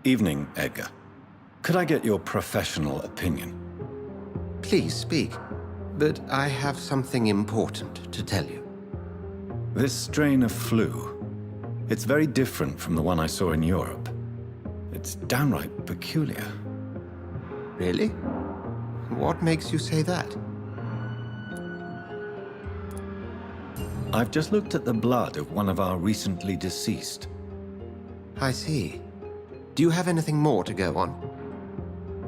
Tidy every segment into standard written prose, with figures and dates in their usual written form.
Evening, Edgar. Could I get your professional opinion? Please speak, but I have something important to tell you. This strain of flu, it's very different from the one I saw in Europe. It's downright peculiar. Really? What makes you say that? I've just looked at the blood of one of our recently deceased. I see. Do you have anything more to go on?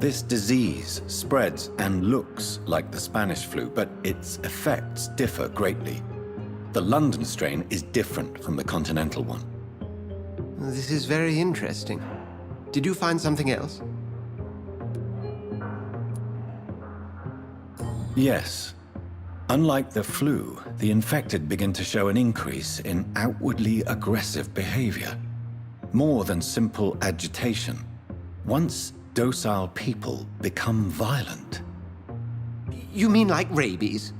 This disease spreads and looks like the Spanish flu, but its effects differ greatly. The London strain is different from the continental one. This is very interesting. Did you find something else? Yes. Unlike the flu, the infected begin to show an increase in outwardly aggressive behavior. More than simple agitation. Once docile people become violent. You mean like rabies?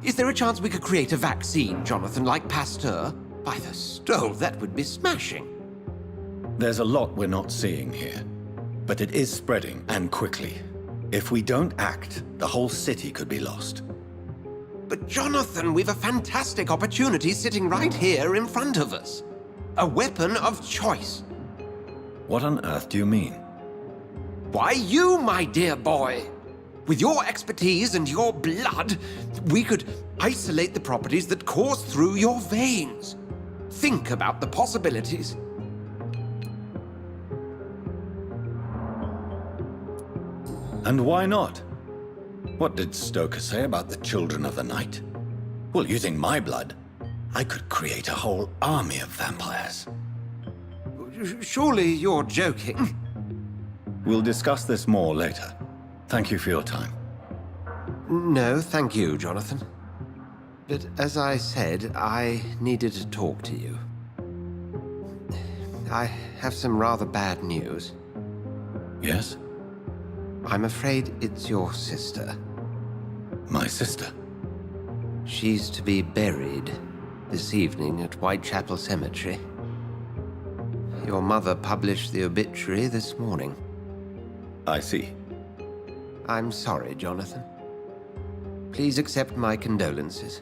Is there a chance we could create a vaccine, Jonathan, like Pasteur? By the stole, that would be smashing. There's a lot we're not seeing here, but it is spreading, and quickly. If we don't act, the whole city could be lost. But Jonathan, we've a fantastic opportunity sitting right here in front of us. A weapon of choice. What on earth do you mean? Why, you, my dear boy. With your expertise and your blood, we could isolate the properties that course through your veins. Think about the possibilities. And why not? What did Stoker say about the Children of the Night? Well, using my blood, I could create a whole army of vampires. Surely you're joking. We'll discuss this more later. Thank you for your time. No, thank you, Jonathan. But as I said, I needed to talk to you. I have some rather bad news. Yes? I'm afraid it's your sister. My sister? She's to be buried this evening at Whitechapel Cemetery. Your mother published the obituary this morning. I see. I'm sorry, Jonathan. Please accept my condolences.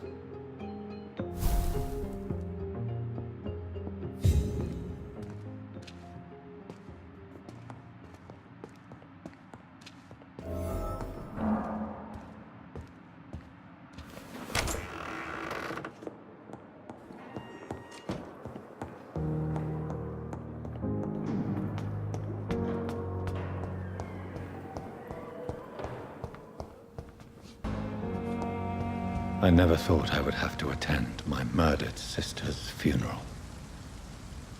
I never thought I would have to attend my murdered sister's funeral.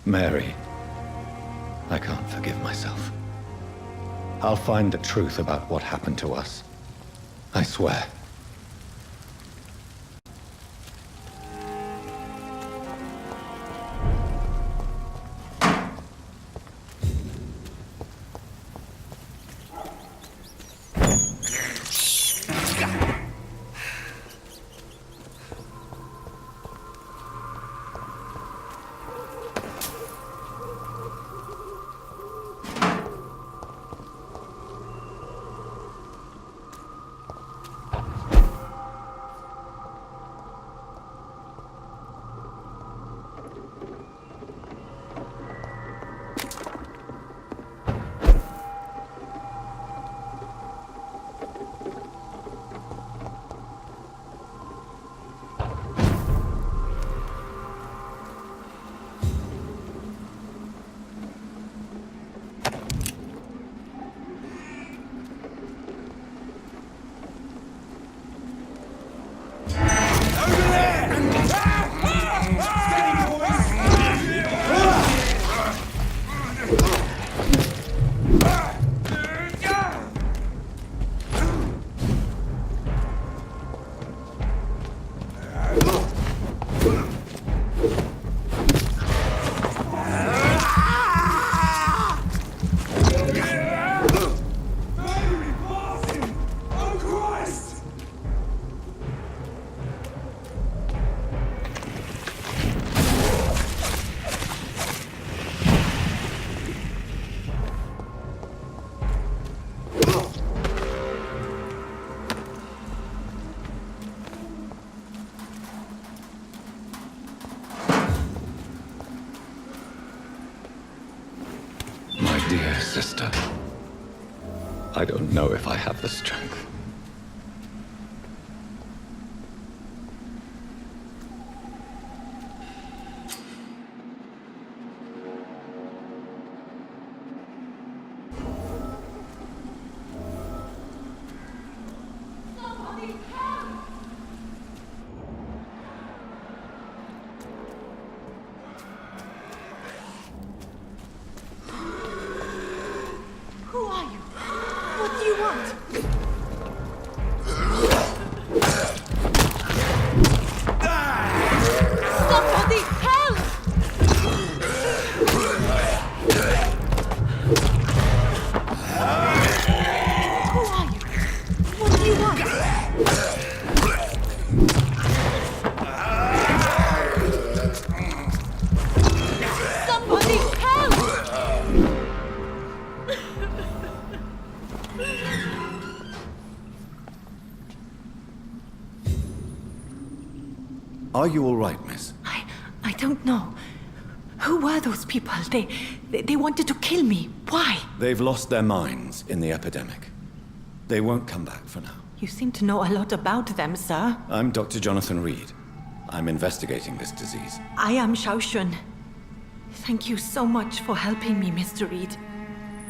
Mary, I can't forgive myself. I'll find the truth about what happened to us. I swear. Dear sister, I don't know if I have the strength. Who are you? What do you want? Somebody help! Who are you? What do you want? Somebody help! Are you all right, miss? I don't know. Who were those people? They wanted to kill me. Why? They've lost their minds in the epidemic. They won't come back for now. You seem to know a lot about them, sir. I'm Dr. Jonathan Reed. I'm investigating this disease. I am Xiaoxun. Thank you so much for helping me, Mr. Reed.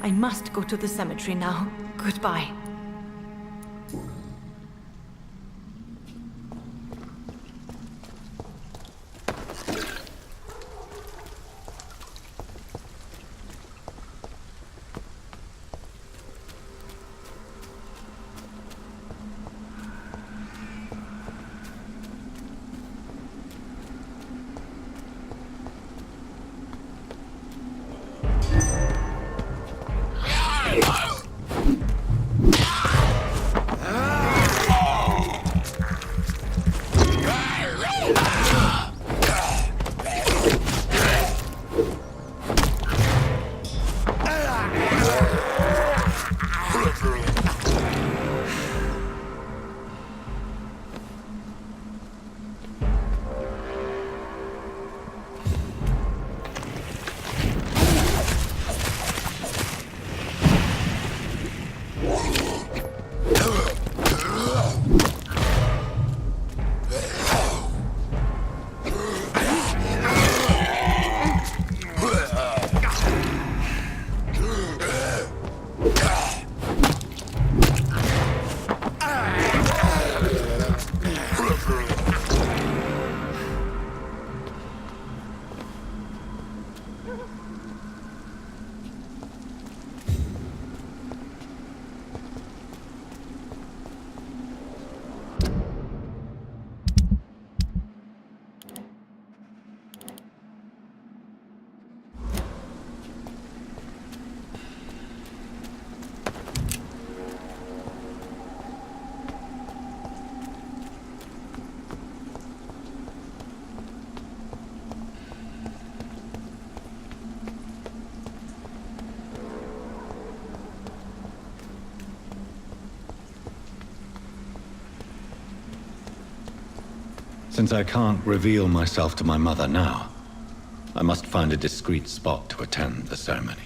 I must go to the cemetery now. Goodbye. Since I can't reveal myself to my mother now, I must find a discreet spot to attend the ceremony.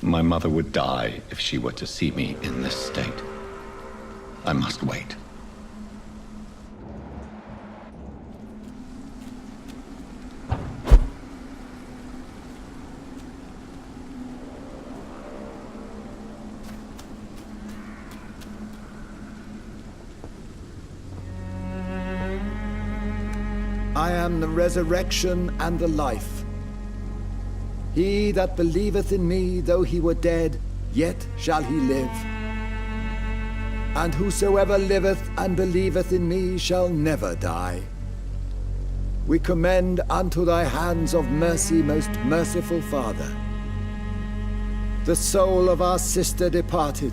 My mother would die if she were to see me in this state. I must wait. I am the resurrection and the life. He that believeth in me, though he were dead, yet shall he live. And whosoever liveth and believeth in me shall never die. We commend unto thy hands of mercy, most merciful Father, the soul of our sister departed,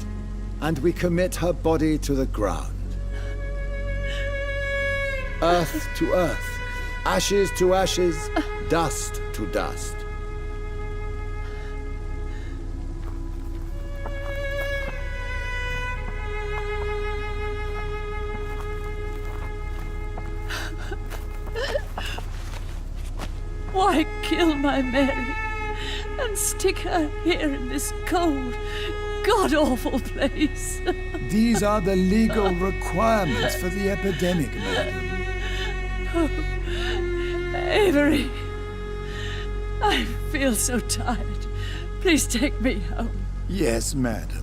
and we commit her body to the ground. Earth to earth, ashes to ashes, dust to dust. Why kill my Mary and stick her here in this cold, god-awful place. These are the legal requirements for the epidemic, madam. Avery, I feel so tired. Please take me home. Yes, madam.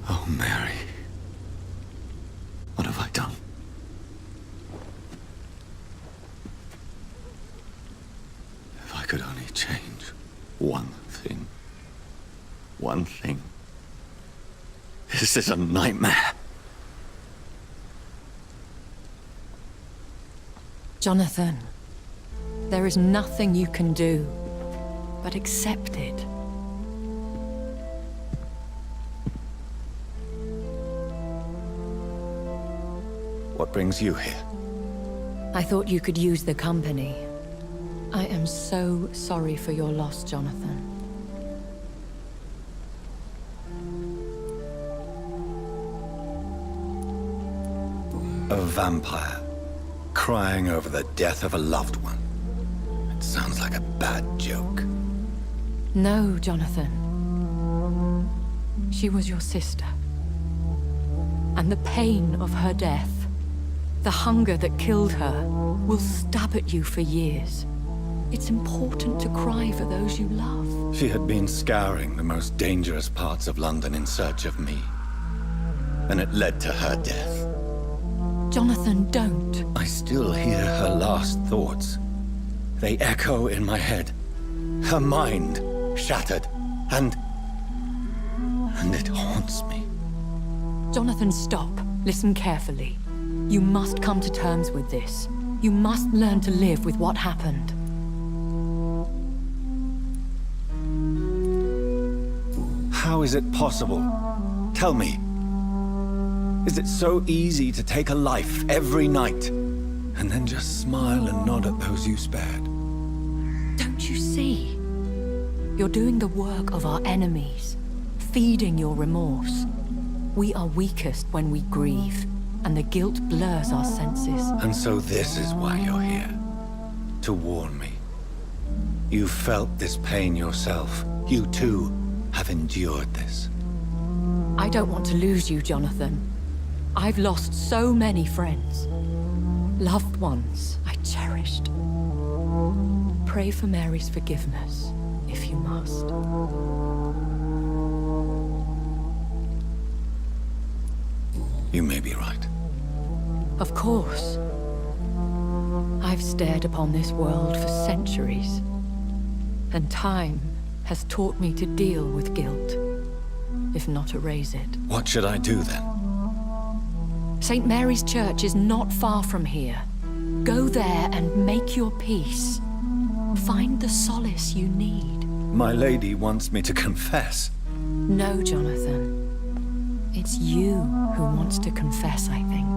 Oh, Mary. What have I done? If I could only change one thing. One thing. This is a nightmare. Jonathan, there is nothing you can do but accept it. What brings you here? I thought you could use the company. I am so sorry for your loss, Jonathan. A vampire crying over the death of a loved one. It sounds like a bad joke. No, Jonathan. She was your sister. And the pain of her death, the hunger that killed her, will stab at you for years. It's important to cry for those you love. She had been scouring the most dangerous parts of London in search of me. And it led to her death. Jonathan, don't. I still hear her last thoughts. They echo in my head. Her mind shattered, and it haunts me. Jonathan, stop. Listen carefully. You must come to terms with this. You must learn to live with what happened. How is it possible? Tell me. Is it so easy to take a life every night, and then just smile and nod at those you spared? Don't you see? You're doing the work of our enemies, feeding your remorse. We are weakest when we grieve, and the guilt blurs our senses. And so this is why you're here. To warn me. You felt this pain yourself. You too have endured this. I don't want to lose you, Jonathan. I've lost so many friends. Loved ones I cherished. Pray for Mary's forgiveness, if you must. You may be right. Of course. I've stared upon this world for centuries, and time has taught me to deal with guilt, if not erase it. What should I do then? St. Mary's Church is not far from here. Go there and make your peace. Find the solace you need. My lady wants me to confess. No, Jonathan. It's you who wants to confess, I think.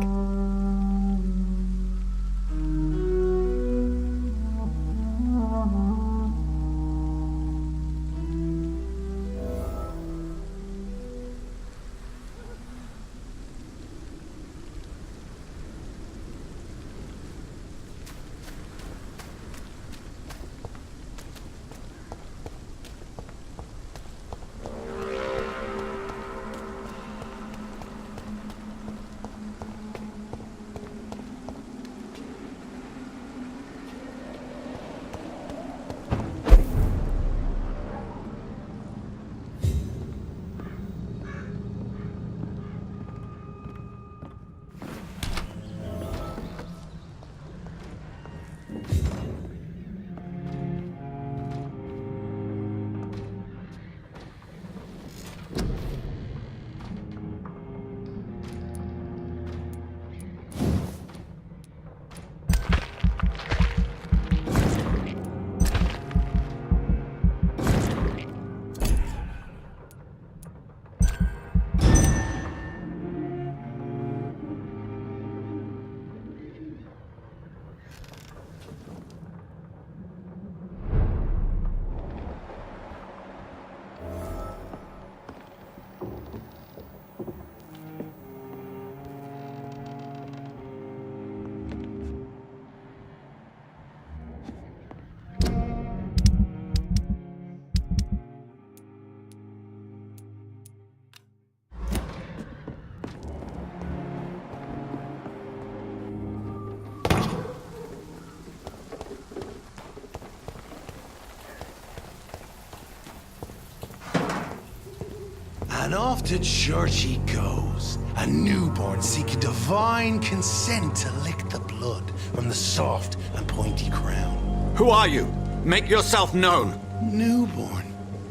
And off to church he goes, a newborn seeking divine consent to lick the blood from the soft and pointy crown. Who are you? Make yourself known. Newborn,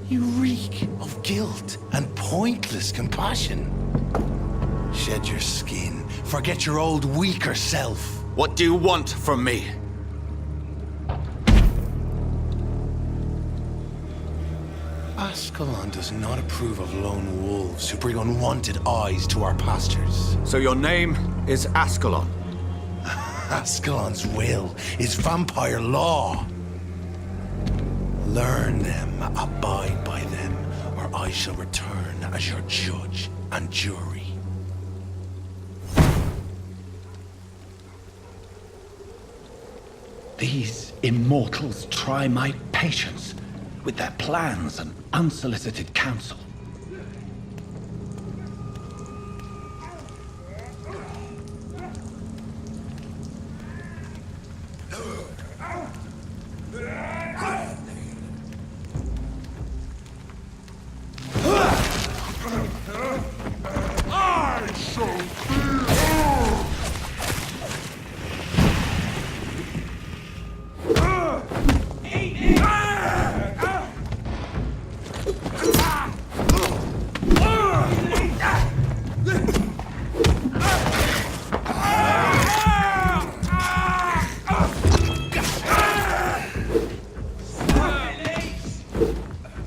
you reek of guilt and pointless compassion. Shed your skin, forget your old weaker self. What do you want from me? Ascalon does not approve of lone wolves who bring unwanted eyes to our pastures. So your name is Ascalon? Ascalon's will is vampire law. Learn them, abide by them, or I shall return as your judge and jury. These immortals try my patience with their plans and unsolicited counsel.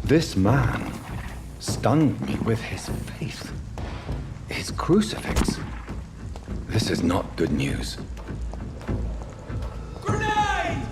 This man stunned me with his faith. His crucifix. This is not good news. Grenade!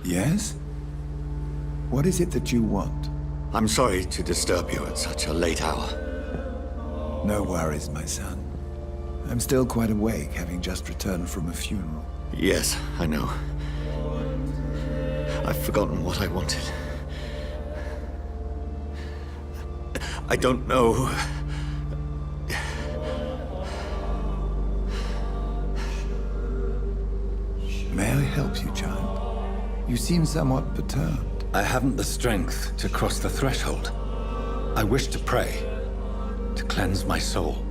Yes? What is it that you want? I'm sorry to disturb you at such a late hour. No worries, my son. I'm still quite awake, having just returned from a funeral. Yes, I know. I've forgotten what I wanted. I don't know. May I help you, child? You seem somewhat perturbed. I haven't the strength to cross the threshold. I wish to pray, to cleanse my soul.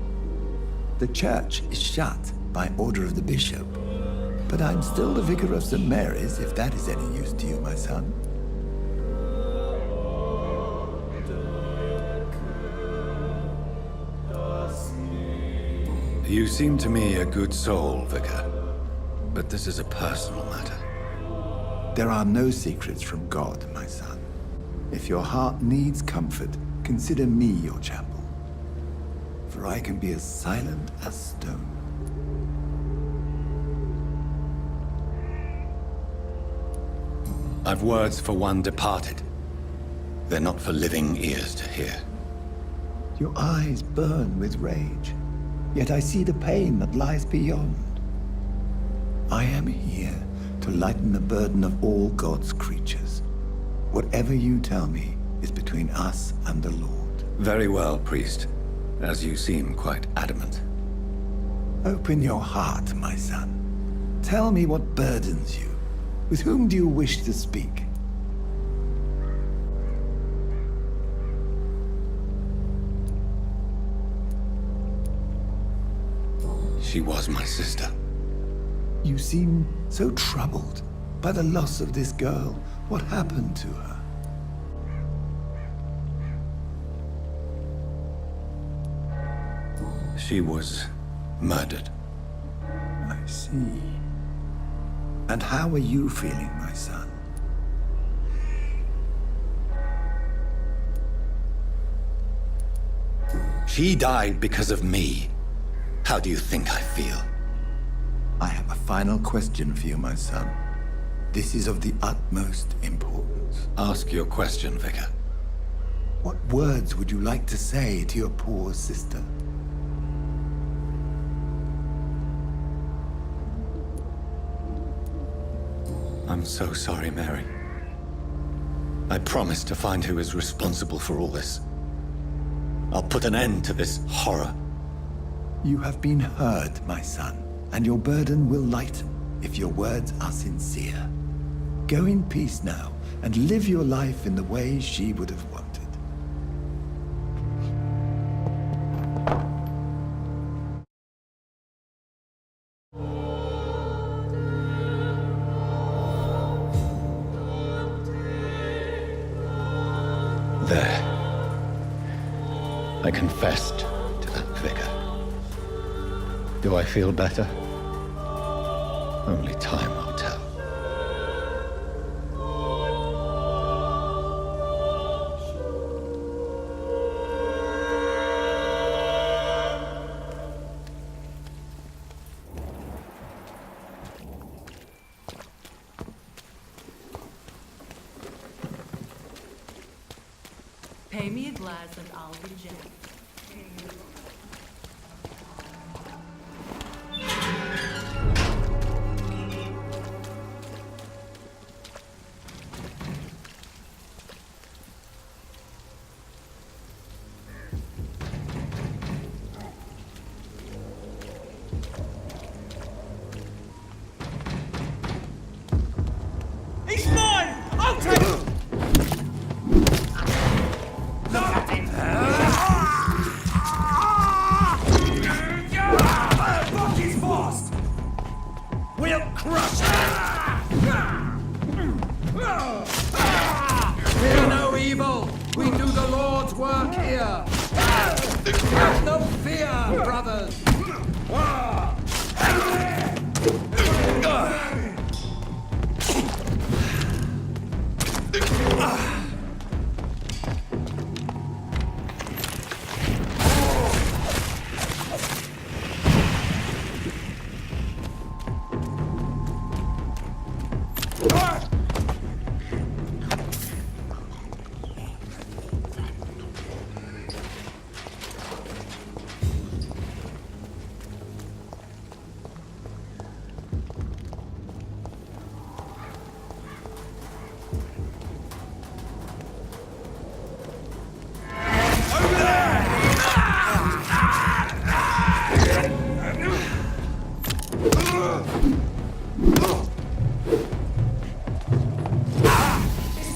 The church is shut by order of the bishop. But I'm still the vicar of St. Mary's, if that is any use to you, my son. You seem to me a good soul, Vicar. But this is a personal matter. There are no secrets from God, my son. If your heart needs comfort, consider me your chapel. For I can be as silent as stone. I've words for one departed. They're not for living ears to hear. Your eyes burn with rage, yet I see the pain that lies beyond. I am here to lighten the burden of all God's creatures. Whatever you tell me is between us and the Lord. Very well, priest, as you seem quite adamant. Open your heart, my son. Tell me what burdens you. With whom do you wish to speak? She was my sister. You seem so troubled by the loss of this girl. What happened to her? She was murdered. I see. And how are you feeling, my son? She died because of me. How do you think I feel? I have a final question for you, my son. This is of the utmost importance. Ask your question, Vicar. What words would you like to say to your poor sister? I'm so sorry, Mary. I promise to find who is responsible for all this. I'll put an end to this horror. You have been heard, my son, and your burden will lighten if your words are sincere. Go in peace now, and live your life in the way she would have wanted. There. I confessed to that vicar. Do I feel better? Only time will tell. Pay me a glass and I'll be gentle. He's mine! I'll take him! Look at him! Fuck his fast! We'll crush him! Fear no evil! We do the Lord's work here! Have no fear, brothers!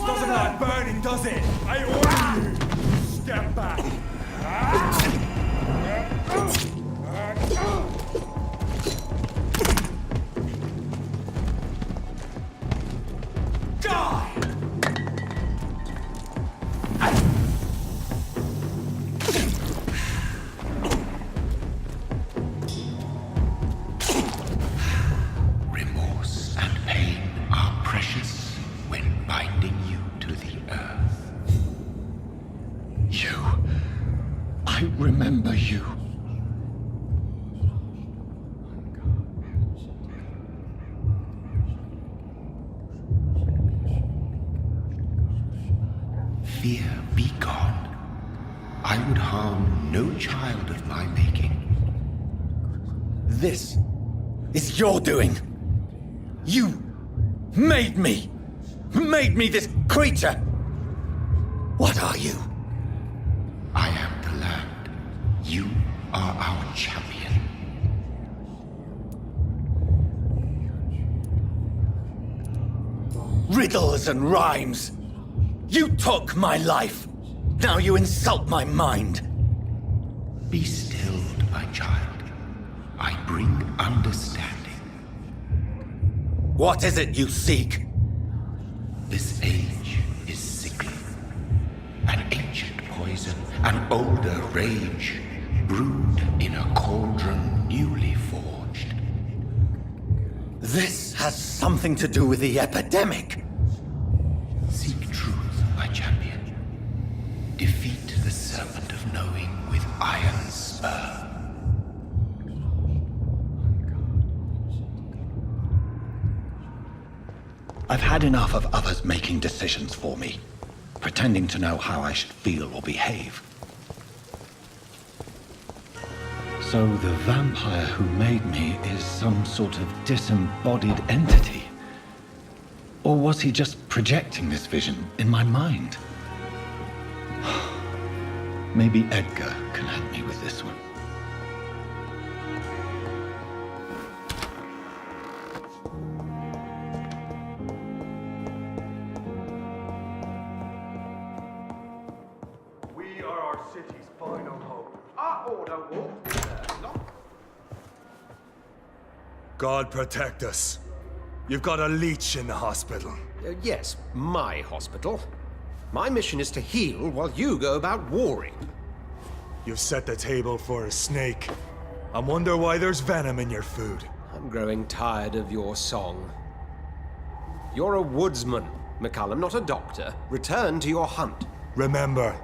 Doesn't like burning, does it? I order you! Step back! Die! Remorse and pain are precious when binding you to the earth. You. I remember you. Fear be gone. I would harm no child of my making. This is your doing. You made me. Made me this creature. What are you? I am the land. You are our champion. Riddles and rhymes. You took my life. Now you insult my mind. Be stilled, my child. I bring understanding. What is it you seek? This age is sickly. An ancient poison, an older rage, brewed in a cauldron newly forged. This has something to do with the epidemic. Seek truth, my champion. Defeat the serpent of knowing with iron spur. I've had enough of others making decisions for me, pretending to know how I should feel or behave. So the vampire who made me is some sort of disembodied entity? Or was he just projecting this vision in my mind? Maybe Edgar can help me with this one. We are our city's final hope. Our order will not. God protect us. You've got a leech in the hospital. Yes, my hospital. My mission is to heal while you go about warring. You've set the table for a snake. I wonder why there's venom in your food. I'm growing tired of your song. You're a woodsman, McCullum, not a doctor. Return to your hunt. Remember,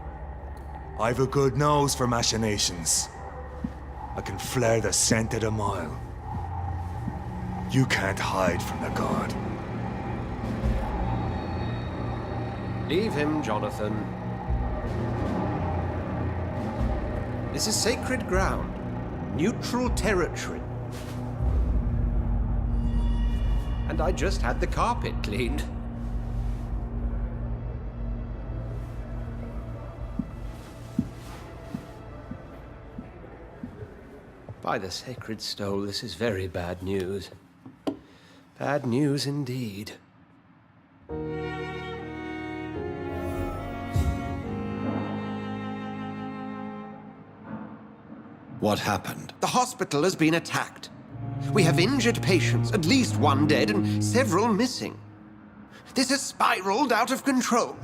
I've a good nose for machinations. I can flare the scent at a mile. You can't hide from the god. Leave him, Jonathan. This is sacred ground. Neutral territory. And I just had the carpet cleaned. By the sacred stole, this is very bad news. Bad news indeed. What happened? The hospital has been attacked. We have injured patients, at least one dead and several missing. This has spiraled out of control.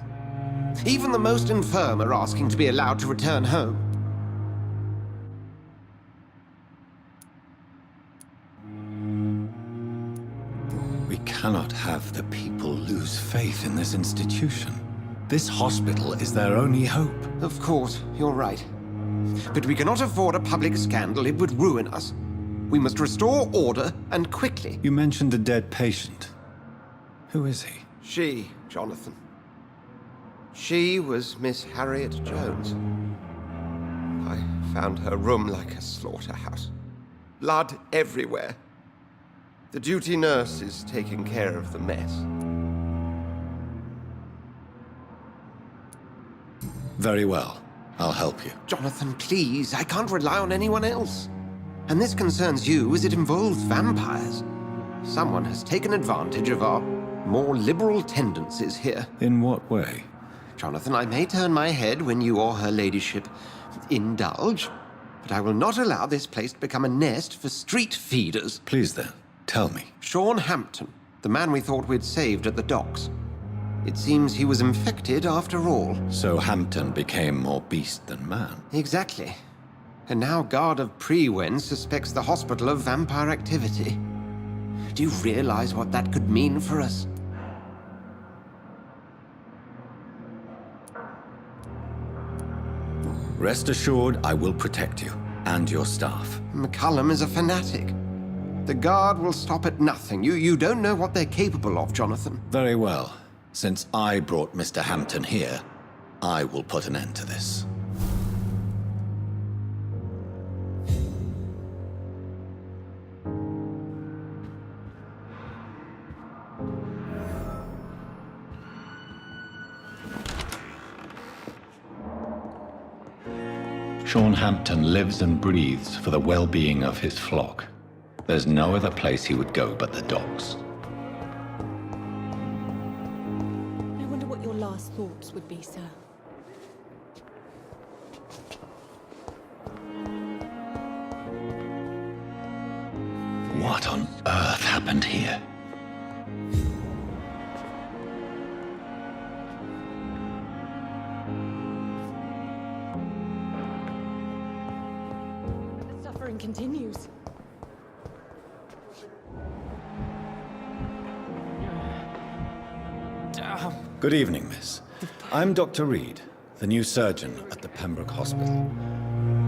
Even the most infirm are asking to be allowed to return home. We cannot have the people lose faith in this institution. This hospital is their only hope. Of course, you're right. But we cannot afford a public scandal. It would ruin us. We must restore order, and quickly. You mentioned a dead patient. Who is he? She, Jonathan. She was Miss Harriet Jones. I found her room like a slaughterhouse. Blood everywhere. The duty nurse is taking care of the mess. Very well. I'll help you. Jonathan, please. I can't rely on anyone else. And this concerns you as it involves vampires. Someone has taken advantage of our more liberal tendencies here. In what way? Jonathan, I may turn my head when you or her ladyship indulge, but I will not allow this place to become a nest for street feeders. Please then, tell me. Sean Hampton, the man we thought we'd saved at the docks. It seems he was infected after all. So Hampton became more beast than man. Exactly. And now Guard of Prewen suspects the hospital of vampire activity. Do you realize what that could mean for us? Rest assured, I will protect you and your staff. McCullum is a fanatic. The Guard will stop at nothing. You don't know what they're capable of, Jonathan. Very well. Since I brought Mr. Hampton here, I will put an end to this. Sean Hampton lives and breathes for the well-being of his flock. There's no other place he would go but the docks. I wonder what your last thoughts would be, sir. What on earth happened here? The suffering continues. Good evening, miss. I'm Dr. Reed, the new surgeon at the Pembroke Hospital.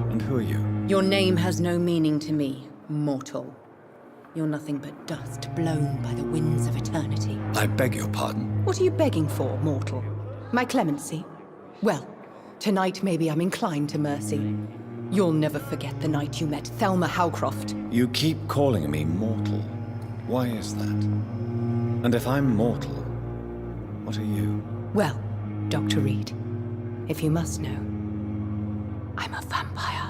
And who are you? Your name has no meaning to me, mortal. You're nothing but dust blown by the winds of eternity. I beg your pardon? What are you begging for, mortal? My clemency? Well, tonight maybe I'm inclined to mercy. You'll never forget the night you met Thelma Howcroft. You keep calling me mortal. Why is that? And if I'm mortal, what are you? Well, Dr. Reed, if you must know, I'm a vampire.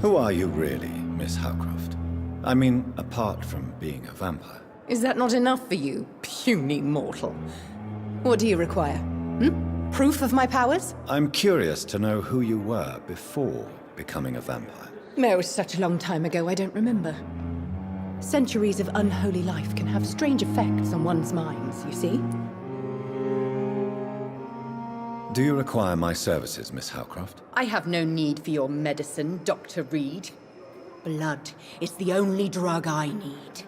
Who are you really, Miss Howcroft? I mean, apart from being a vampire. Is that not enough for you, puny mortal? What do you require? Proof of my powers? I'm curious to know who you were before becoming a vampire. It was such a long time ago, I don't remember. Centuries of unholy life can have strange effects on one's minds, you see? Do you require my services, Miss Howcroft? I have no need for your medicine, Dr. Reed. Blood is the only drug I need.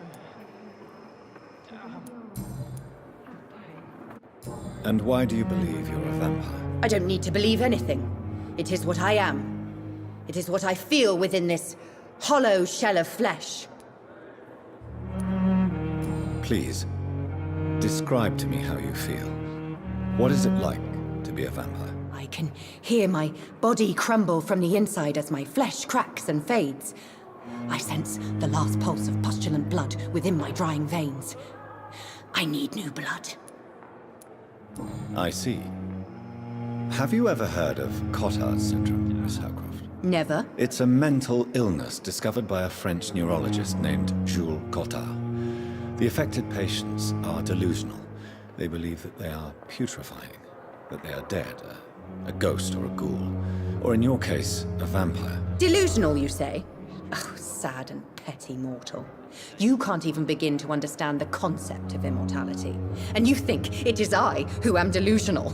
And why do you believe you're a vampire? I don't need to believe anything. It is what I am. It is what I feel within this hollow shell of flesh. Please, describe to me how you feel. What is it like to be a vampire? I can hear my body crumble from the inside as my flesh cracks and fades. I sense the last pulse of pustulant blood within my drying veins. I need new blood. I see. Have you ever heard of Cotard's syndrome, Miss Howcroft? Never. It's a mental illness discovered by a French neurologist named Jules Cotard. The affected patients are delusional. They believe that they are putrefying, that they are dead, a ghost or a ghoul, or in your case, a vampire. Delusional, you say? Oh, sad and petty mortal. You can't even begin to understand the concept of immortality. And you think it is I who am delusional.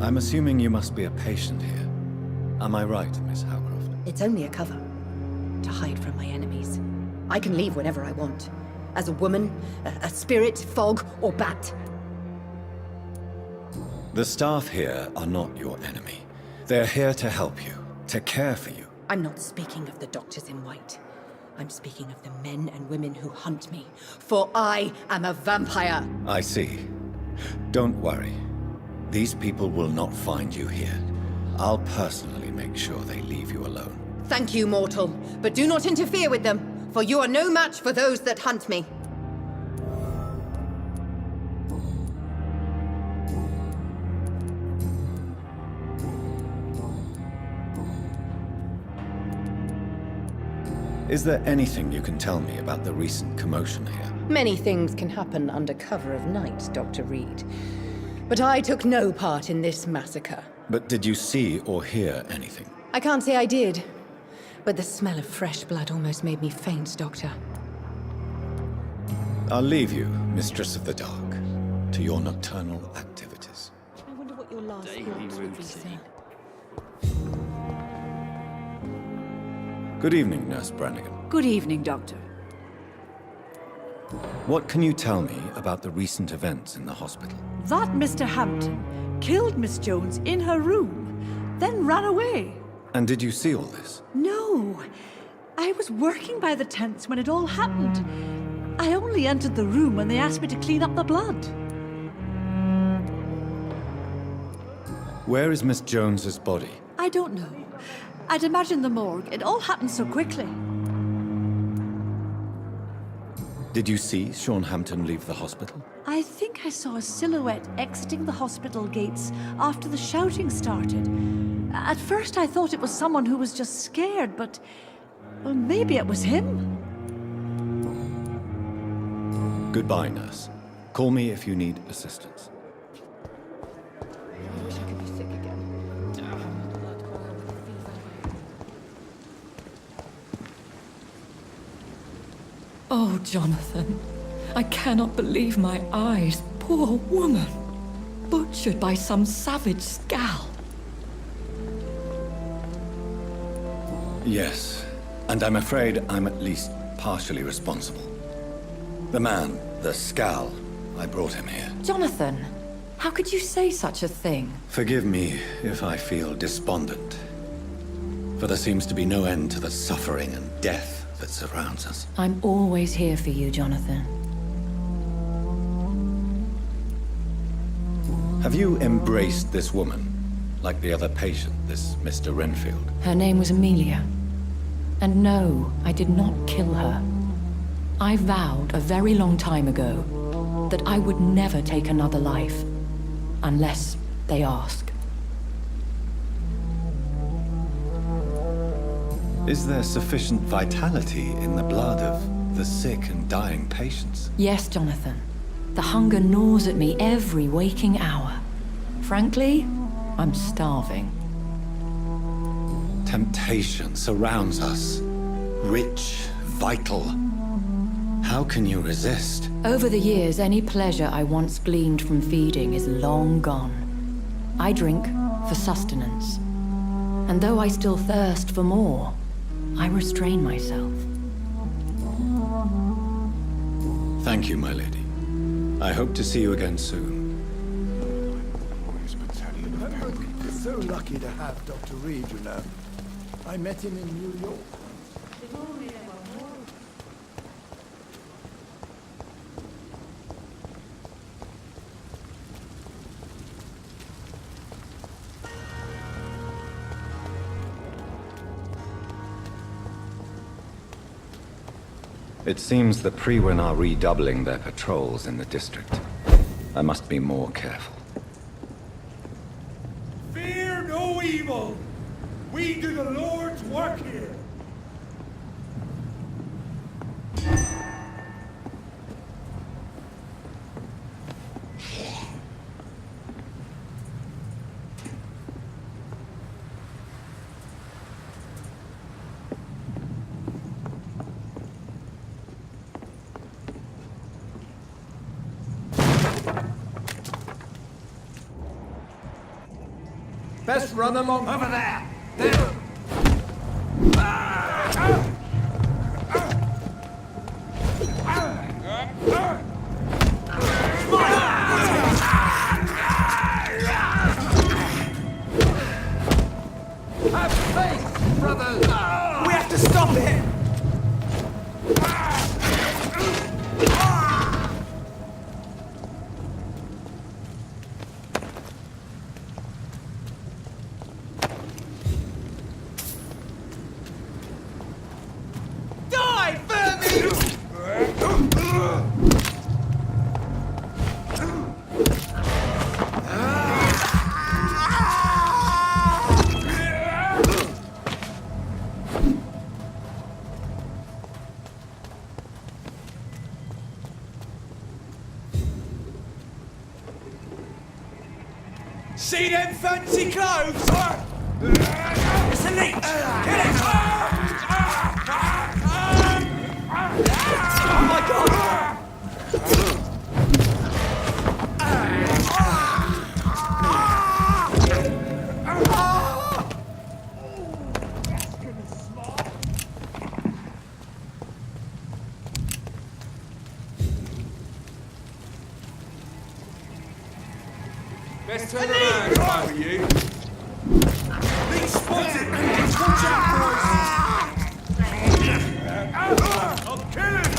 I'm assuming you must be a patient here. Am I right, Miss Howcroft? It's only a cover. To hide from my enemies. I can leave whenever I want. As a woman, a spirit, fog, or bat. The staff here are not your enemy. They're here to help you, to care for you. I'm not speaking of the doctors in white. I'm speaking of the men and women who hunt me. For I am a vampire. I see. Don't worry. These people will not find you here. I'll personally make sure they leave you alone. Thank you, mortal. But do not interfere with them, for you are no match for those that hunt me. Is there anything you can tell me about the recent commotion here? Many things can happen under cover of night, Dr. Reed. But I took no part in this massacre. But did you see or hear anything? I can't say I did. But the smell of fresh blood almost made me faint, Doctor. I'll leave you, Mistress of the Dark, to your nocturnal activities. I wonder what your last thoughts would be, sir. Good evening, Nurse Brannigan. Good evening, Doctor. What can you tell me about the recent events in the hospital? That Mr. Hampton killed Miss Jones in her room, then ran away. And did you see all this? No. I was working by the tents when it all happened. I only entered the room when they asked me to clean up the blood. Where is Miss Jones's body? I don't know. I'd imagine the morgue. It all happened so quickly. Did you see Sean Hampton leave the hospital? I think I saw a silhouette exiting the hospital gates after the shouting started. At first I thought it was someone who was just scared, but... well, maybe it was him. Goodbye, nurse. Call me if you need assistance. I wish I could be sick again. Oh, Jonathan. I cannot believe my eyes. Poor woman. Butchered by some savage scowl. Yes, and I'm afraid I'm at least partially responsible. The man, the scowl, I brought him here. Jonathan, How could you say such a thing? Forgive me if I feel despondent. For there seems to be no end to the suffering and death that surrounds us. I'm always here for you, Jonathan. Have you embraced this woman? Like the other patient, this Mr. Renfield? Her name was Amelia. And no, I did not kill her. I vowed a very long time ago that I would never take another life. Unless they ask. Is there sufficient vitality in the blood of the sick and dying patients? Yes, Jonathan. The hunger gnaws at me every waking hour. Frankly, I'm starving. Temptation surrounds us. Rich, vital. How can you resist? Over the years, any pleasure I once gleaned from feeding is long gone. I drink for sustenance. And though I still thirst for more, I restrain myself. Thank you, my lady. I hope to see you again soon. So lucky to have Dr. Reed, you know. I met him in New York. It seems the Priwen are redoubling their patrols in the district. I must be more careful. Fear no evil! We do the Lord's work here! Best run along over there! There! Have faith, brothers! We have to stop him! See them fancy clothes? It's a leech! Get it! Oh my God! Best turn around if I were you. Leech spotted! Watch out, boys! I'll kill him!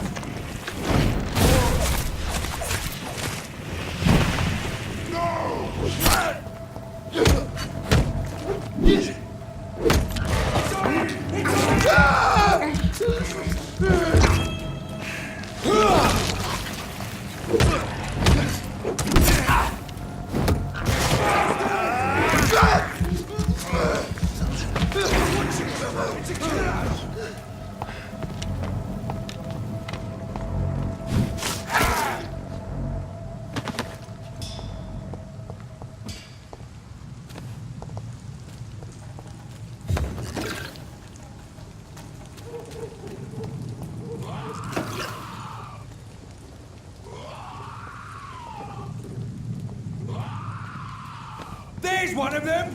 There's one of them!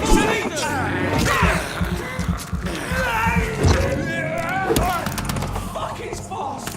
It's an eater! Fuck, it's fast!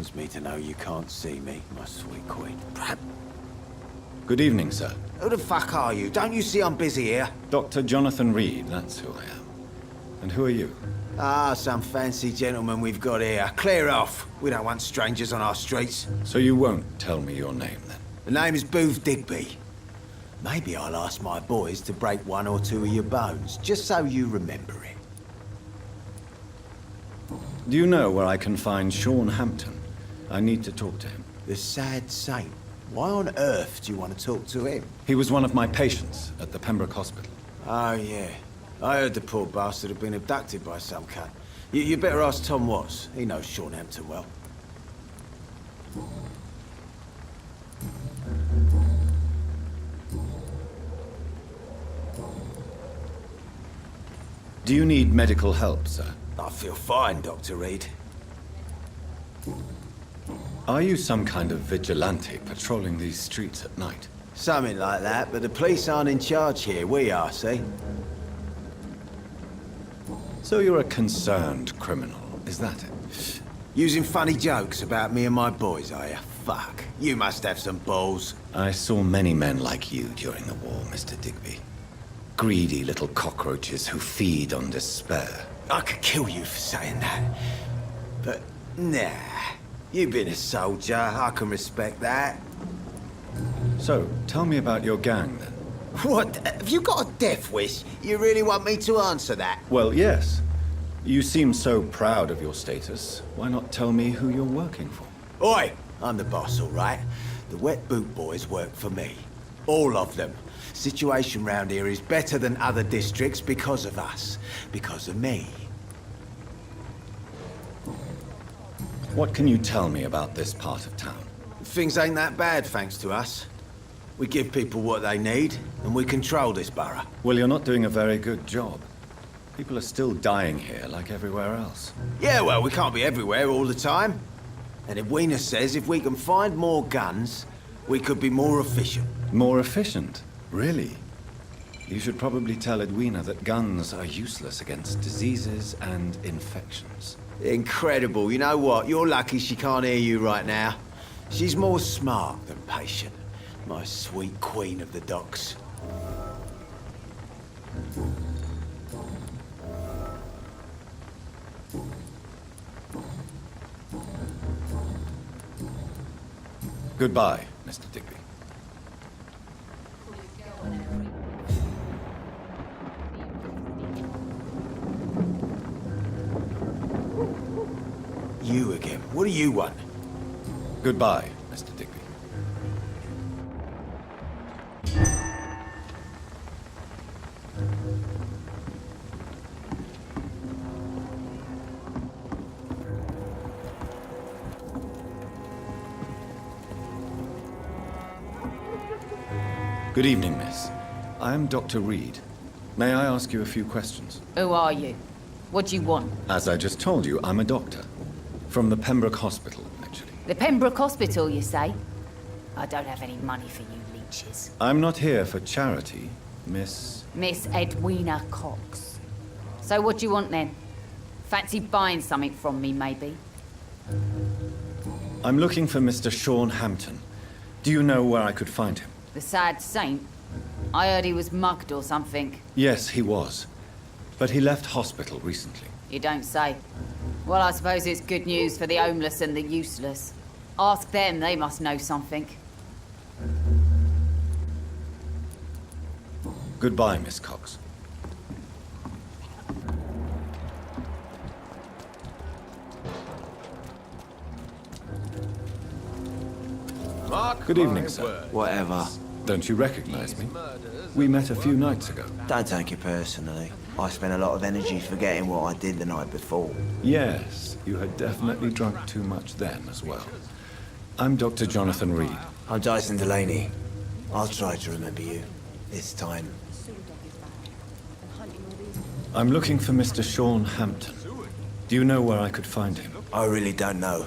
saddens me to know you can't see me, my sweet queen. Good evening, sir. Who the fuck are you? Don't you see I'm busy here? Dr. Jonathan Reed, that's who I am. And who are you? Ah, some fancy gentleman we've got here. Clear off. We don't want strangers on our streets. So you won't tell me your name, then? The name is Booth Digby. Maybe I'll ask my boys to break one or two of your bones, just so you remember it. Do you know where I can find Sean Hampton? I need to talk to him. The sad saint. Why on earth do you want to talk to him? He was one of my patients at the Pembroke Hospital. Oh, yeah. I heard the poor bastard had been abducted by some cunt. You better ask Tom Watts. He knows Sean Hampton well. Do you need medical help, sir? I feel fine, Dr. Reed. Are you some kind of vigilante patrolling these streets at night? Something like that, but the police aren't in charge here. We are, see? So you're a concerned criminal, is that it? Using funny jokes about me and my boys, are you? Fuck. You must have some balls. I saw many men like you during the war, Mr. Digby. Greedy little cockroaches who feed on despair. I could kill you for saying that. But, nah. You've been a soldier. I can respect that. So, tell me about your gang, then. What? Have you got a death wish? You really want me to answer that? Well, yes. You seem so proud of your status. Why not tell me who you're working for? Oi! I'm the boss, all right? The Wet Boot Boys work for me. All of them. Situation round here is better than other districts because of us. Because of me. What can you tell me about this part of town? Things ain't that bad, thanks to us. We give people what they need, and we control this borough. Well, you're not doing a very good job. People are still dying here, like everywhere else. Yeah, well, we can't be everywhere all the time. And Edwina says if we can find more guns, we could be more efficient. More efficient? Really? You should probably tell Edwina that guns are useless against diseases and infections. Incredible. You know what? You're lucky she can't hear you right now. She's more smart than patient. My sweet queen of the docks. Goodbye, Mr. Digby. You again. What do you want? Goodbye, Mr. Digby. Good evening, miss. I am Dr. Reed. May I ask you a few questions? Who are you? What do you want? As I just told you, I'm a doctor. From the Pembroke Hospital, actually. The Pembroke Hospital, you say? I don't have any money for you leeches. I'm not here for charity, Miss... Miss Edwina Cox. So what do you want then? Fancy buying something from me, maybe? I'm looking for Mr. Sean Hampton. Do you know where I could find him? The sad saint? I heard he was mugged or something. Yes, he was. But he left hospital recently. You don't say. Well, I suppose it's good news for the homeless and the useless. Ask them, they must know something. Goodbye, Miss Cox. Good evening, sir. Whatever. Don't you recognize me? We met a few nights ago. Don't take it personally. I spent a lot of energy forgetting what I did the night before. Yes, you had definitely drunk too much then as well. I'm Dr. Jonathan Reed. I'm Dyson Delaney. I'll try to remember you. This time. I'm looking for Mr. Sean Hampton. Do you know where I could find him? I really don't know.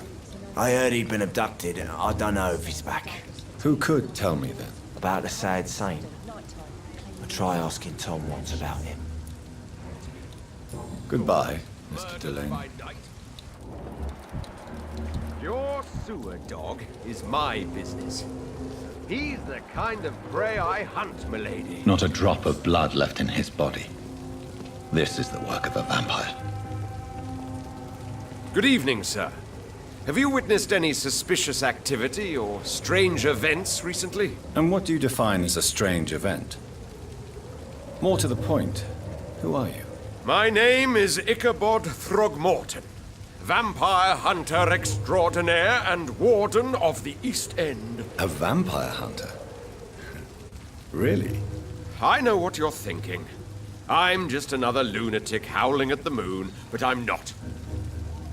I heard he'd been abducted, and I don't know if he's back. Who could tell me then? About the sad saint. I'll try asking Tom Watts about him. Goodbye, Mr. Delaney. Your sewer dog is my business. He's the kind of prey I hunt, milady. Not a drop of blood left in his body. This is the work of a vampire. Good evening, sir. Have you witnessed any suspicious activity or strange events recently? And what do you define as a strange event? More to the point, who are you? My name is Ichabod Throgmorton, vampire hunter extraordinaire and warden of the East End. A vampire hunter? Really? I know what you're thinking. I'm just another lunatic howling at the moon, but I'm not.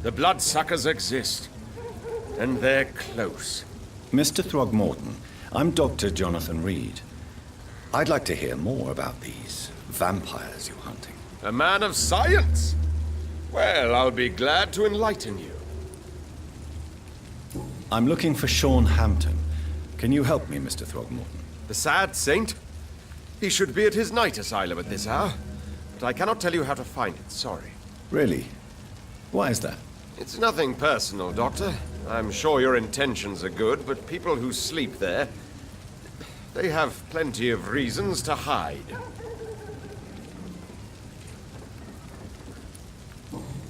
The bloodsuckers exist, and they're close. Mr. Throgmorton, I'm Dr. Jonathan Reed. I'd like to hear more about these vampires you're hunting. A man of science? Well, I'll be glad to enlighten you. I'm looking for Sean Hampton. Can you help me, Mr. Throgmorton? The sad saint? He should be at his night asylum at this hour, but I cannot tell you how to find it, sorry. Really? Why is that? It's nothing personal, Doctor. I'm sure your intentions are good, but people who sleep there, they have plenty of reasons to hide.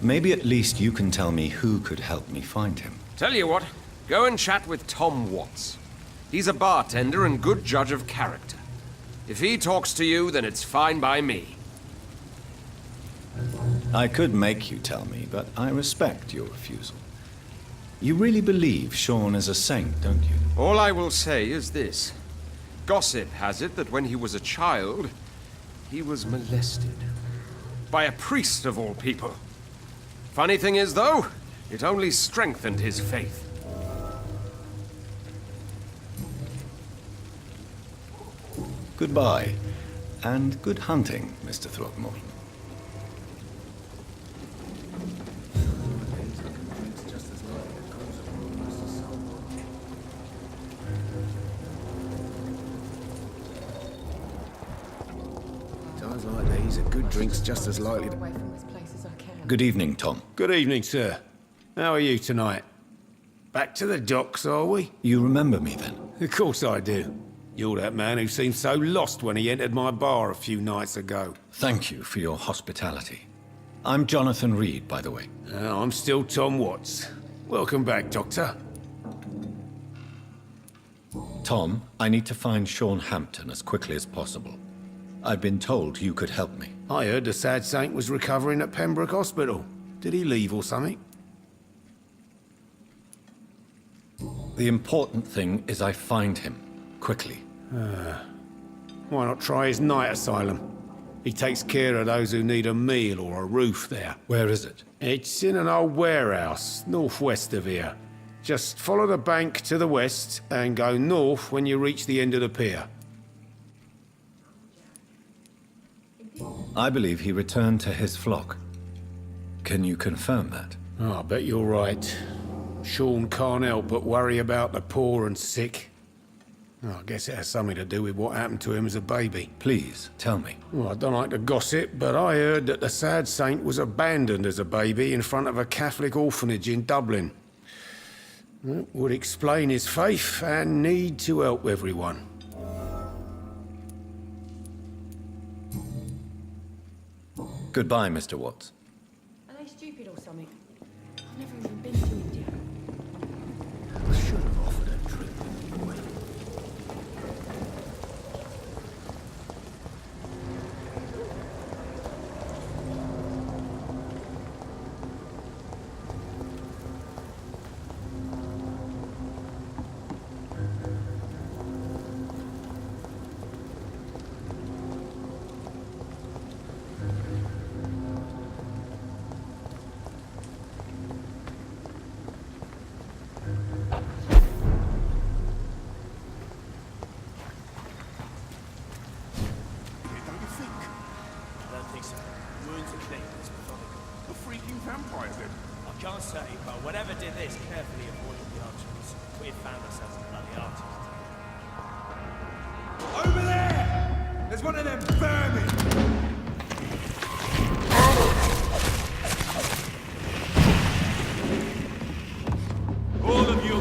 Maybe at least you can tell me who could help me find him. Tell you what, go and chat with Tom Watts. He's a bartender and good judge of character. If he talks to you, then it's fine by me. I could make you tell me, but I respect your refusal. You really believe Sean is a saint, don't you? All I will say is this. Gossip has it that when he was a child, he was molested. By a priest of all people. Funny thing is, though, it only strengthened his faith. Goodbye, and good hunting, Mr. Throgmorton. Times like these, a good drink's just as likely to... Good evening, Tom. Good evening, sir. How are you tonight? Back to the docks, are we? You remember me, then? Of course I do. You're that man who seemed so lost when he entered my bar a few nights ago. Thank you for your hospitality. I'm Jonathan Reed, by the way. I'm still Tom Watts. Welcome back, Doctor. Tom, I need to find Sean Hampton as quickly as possible. I've been told you could help me. I heard the sad saint was recovering at Pembroke Hospital. Did he leave or something? The important thing is I find him. Quickly. Why not try his night asylum? He takes care of those who need a meal or a roof there. Where is it? It's in an old warehouse, northwest of here. Just follow the bank to the west and go north when you reach the end of the pier. I believe he returned to his flock. Can you confirm that? Oh, I bet you're right. Sean can't help but worry about the poor and sick. Oh, I guess it has something to do with what happened to him as a baby. Please, tell me. Well, I don't like to gossip, but I heard that the sad saint was abandoned as a baby in front of a Catholic orphanage in Dublin. That would explain his faith and need to help everyone. Goodbye, Mr. Watts. Are they stupid or something? I've never even been to India. I should have offered a drink. I can't say, but whatever did this carefully avoided the archers. We had found ourselves a bloody artist. Over there! There's one of them vermin! All of you,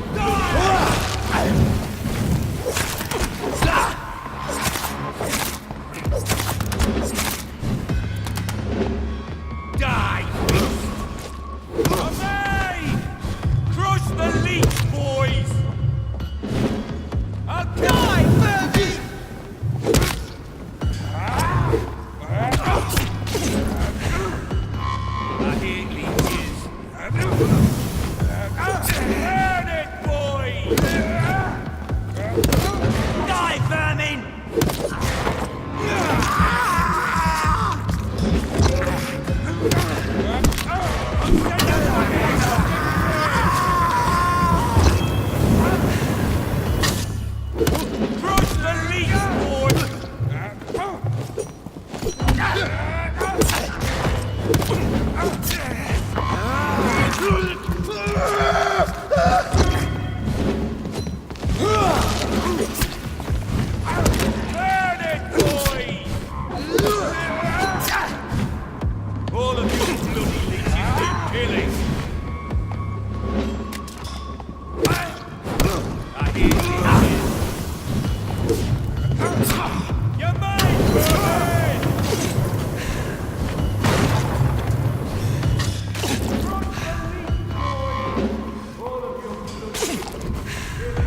Die, vermin! Crush the leech, boy! Burn it, boys! All of you bloody leeches need killing! You're mine, vermin!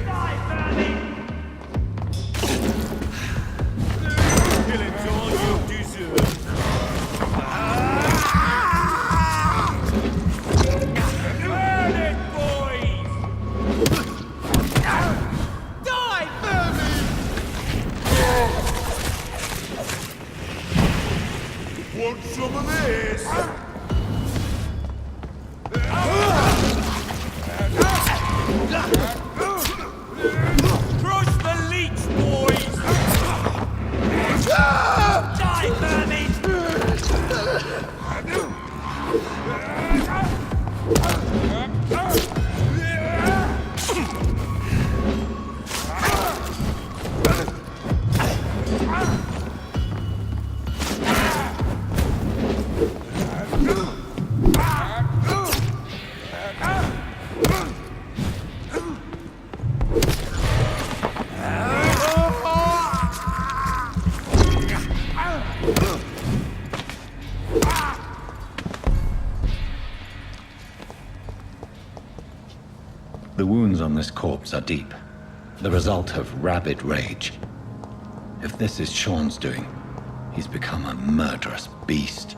Die, vermin! Killing's all you deserve. Burn it, boys! Die, vermin! Want some of this? Crush the leech, boys! Die, vermin! The wounds on this corpse are deep, the result of rabid rage. If this is Sean's doing, he's become a murderous beast.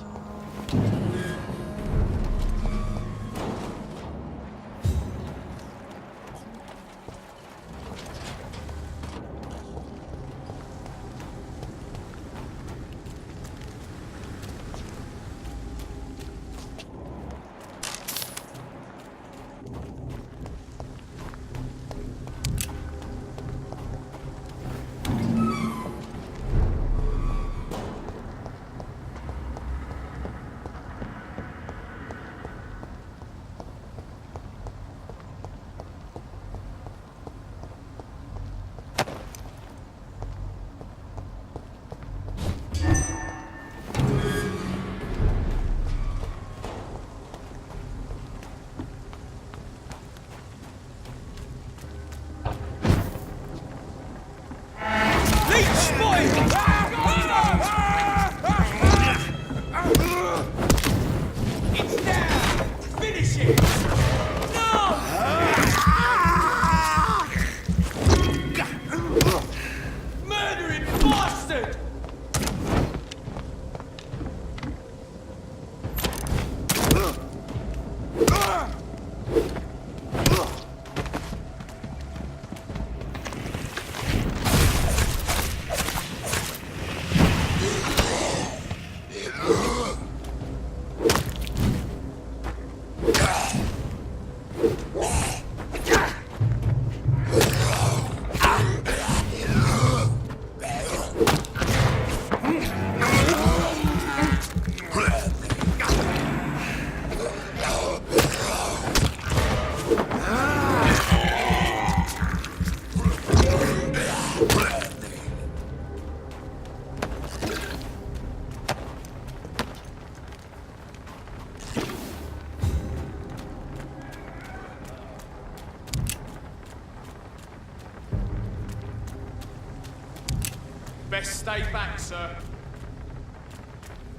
Best stay back, sir.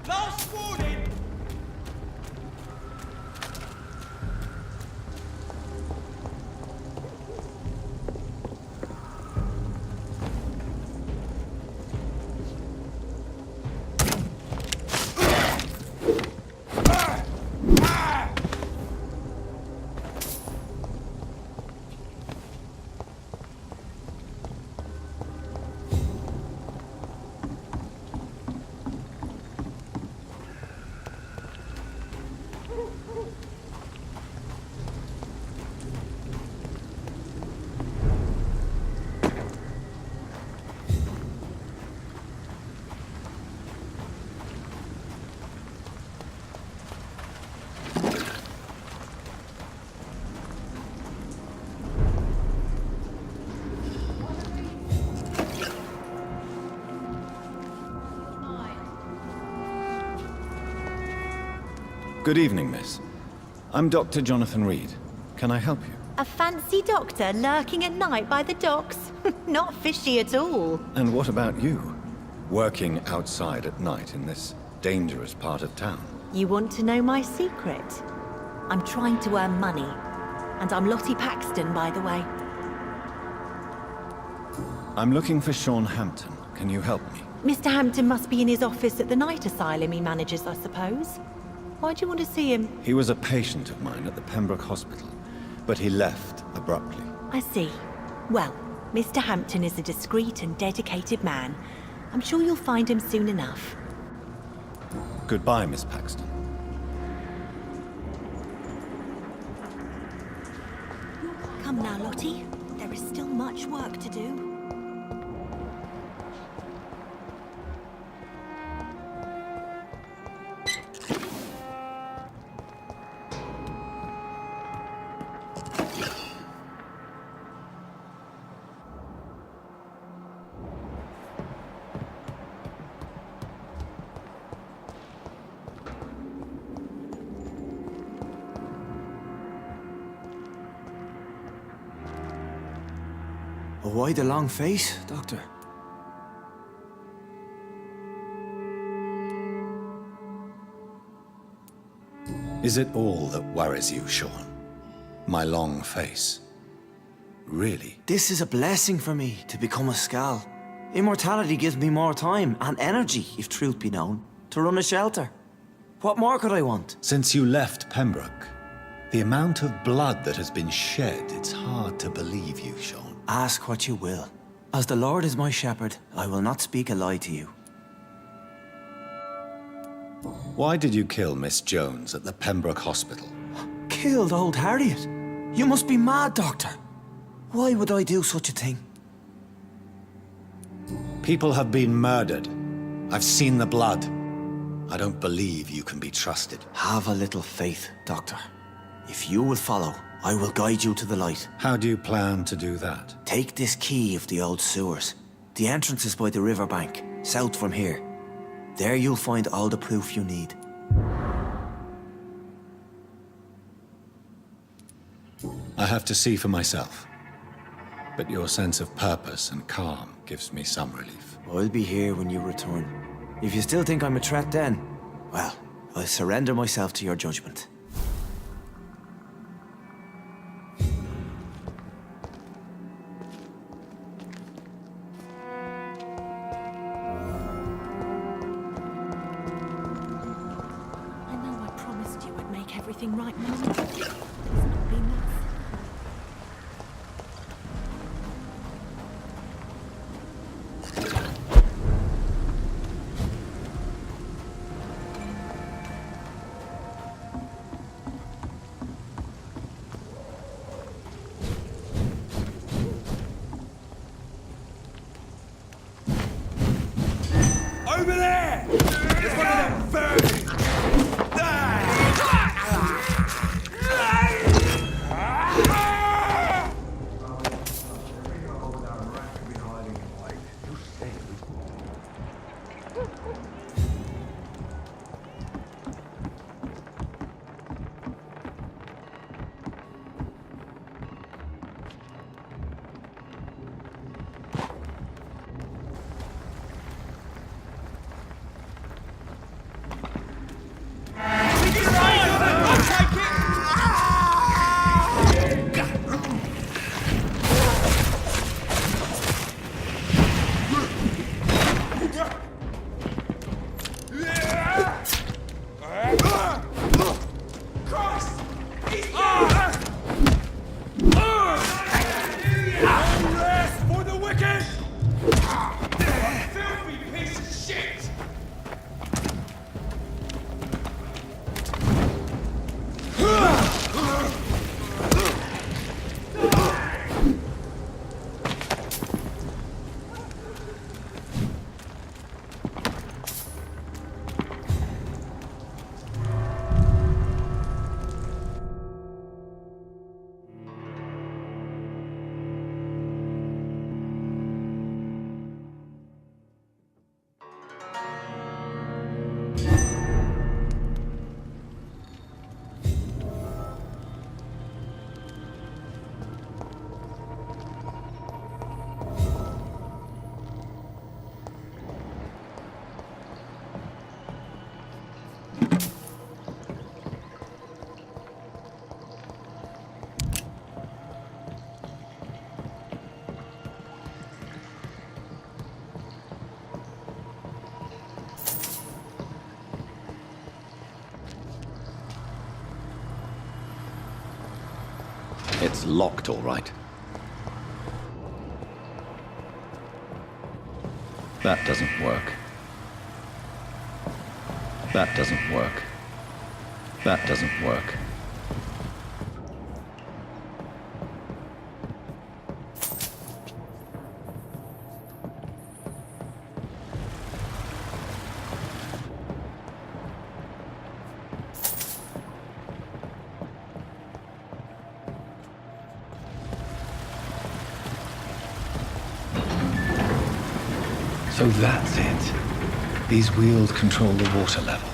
Last warning! Good evening, miss. I'm Dr. Jonathan Reed. Can I help you? A fancy doctor lurking at night by the docks? Not fishy at all. And what about you? Working outside at night in this dangerous part of town? You want to know my secret? I'm trying to earn money. And I'm Lottie Paxton, by the way. I'm looking for Sean Hampton. Can you help me? Mr. Hampton must be in his office at the night asylum he manages, I suppose. Why do you want to see him? He was a patient of mine at the Pembroke Hospital, but he left abruptly. I see. Well, Mr. Hampton is a discreet and dedicated man. I'm sure you'll find him soon enough. Goodbye, Miss Paxton. Come now, Lottie. There is still much work to do. Why the long face, Doctor? Is it all that worries you, Sean? My long face? Really? This is a blessing for me, to become a Skal. Immortality gives me more time and energy, if truth be known, to run a shelter. What more could I want? Since you left Pembroke, the amount of blood that has been shed, it's hard to believe you, Sean. Ask what you will. As the Lord is my shepherd, I will not speak a lie to you. Why did you kill Miss Jones at the Pembroke Hospital? Killed old Harriet? You must be mad, Doctor. Why would I do such a thing? People have been murdered. I've seen the blood. I don't believe you can be trusted. Have a little faith, Doctor. If you will follow, I will guide you to the light. How do you plan to do that? Take this key of the old sewers. The entrance is by the riverbank, south from here. There you'll find all the proof you need. I have to see for myself. But your sense of purpose and calm gives me some relief. I'll be here when you return. If you still think I'm a threat then, well, I'll surrender myself to your judgment. Everything right now. It's not been that. Over there! There's one of them vermin! It's locked, all right. That doesn't work. That doesn't work. That doesn't work. So that's it. These wheels control the water level.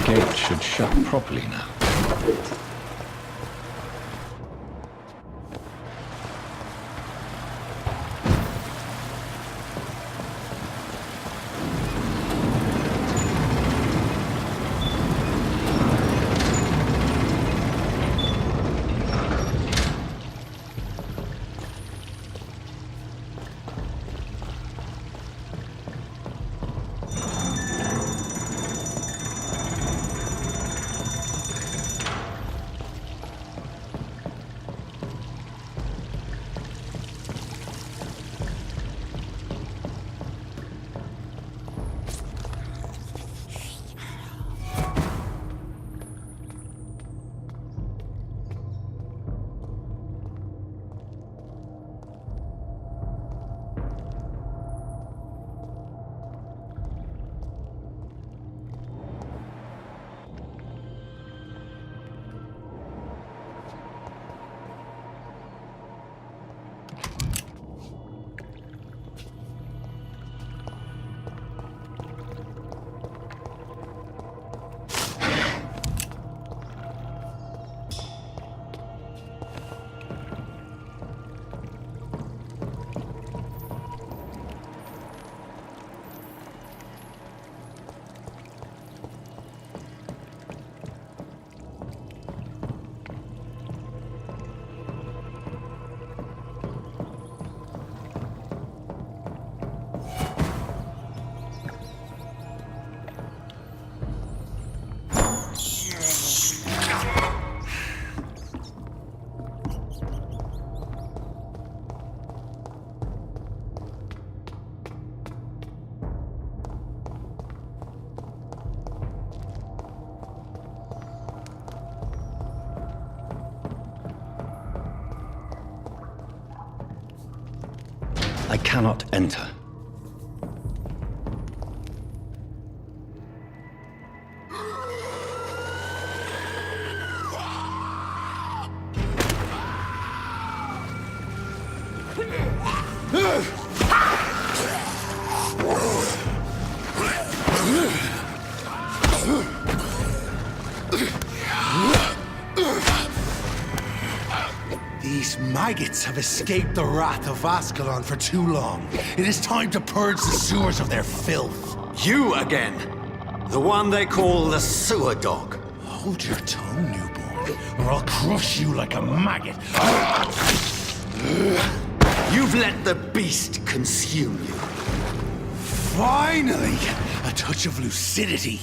Gate should shut properly now. I cannot enter. These maggots have escaped the wrath of Ascalon for too long. It is time to purge the sewers of their filth. You again! The one they call the sewer dog. Hold your tongue, newborn, or I'll crush you like a maggot. You've let the beast consume you. Finally! A touch of lucidity.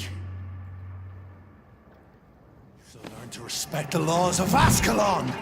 So learn to respect the laws of Ascalon!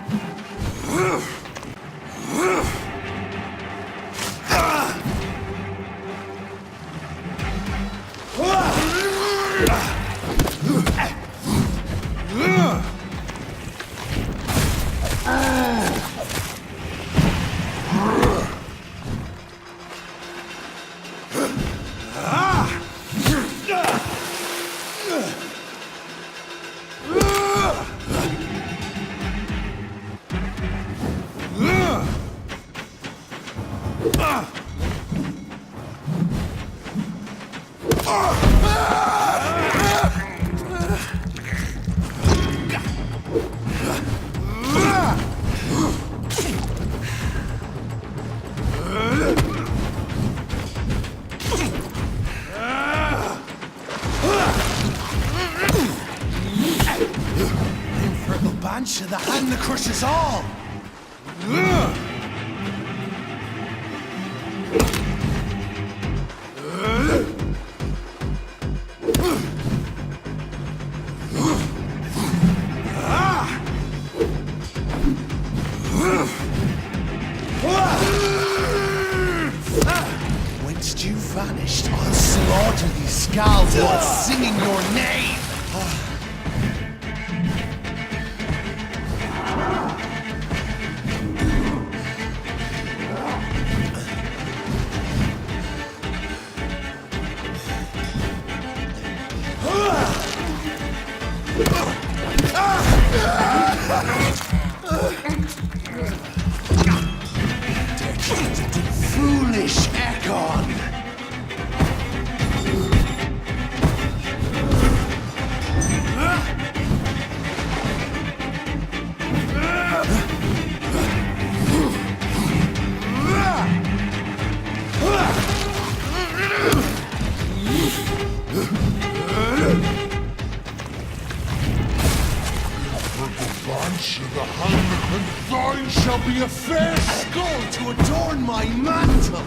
Infernal Banshee, the hand that crushes all! Whence you vanished, I'll slaughter these scalds while singing your name! Foolish Ekon! Banshee, the hand thine shall be a fair skull to adorn my mantle!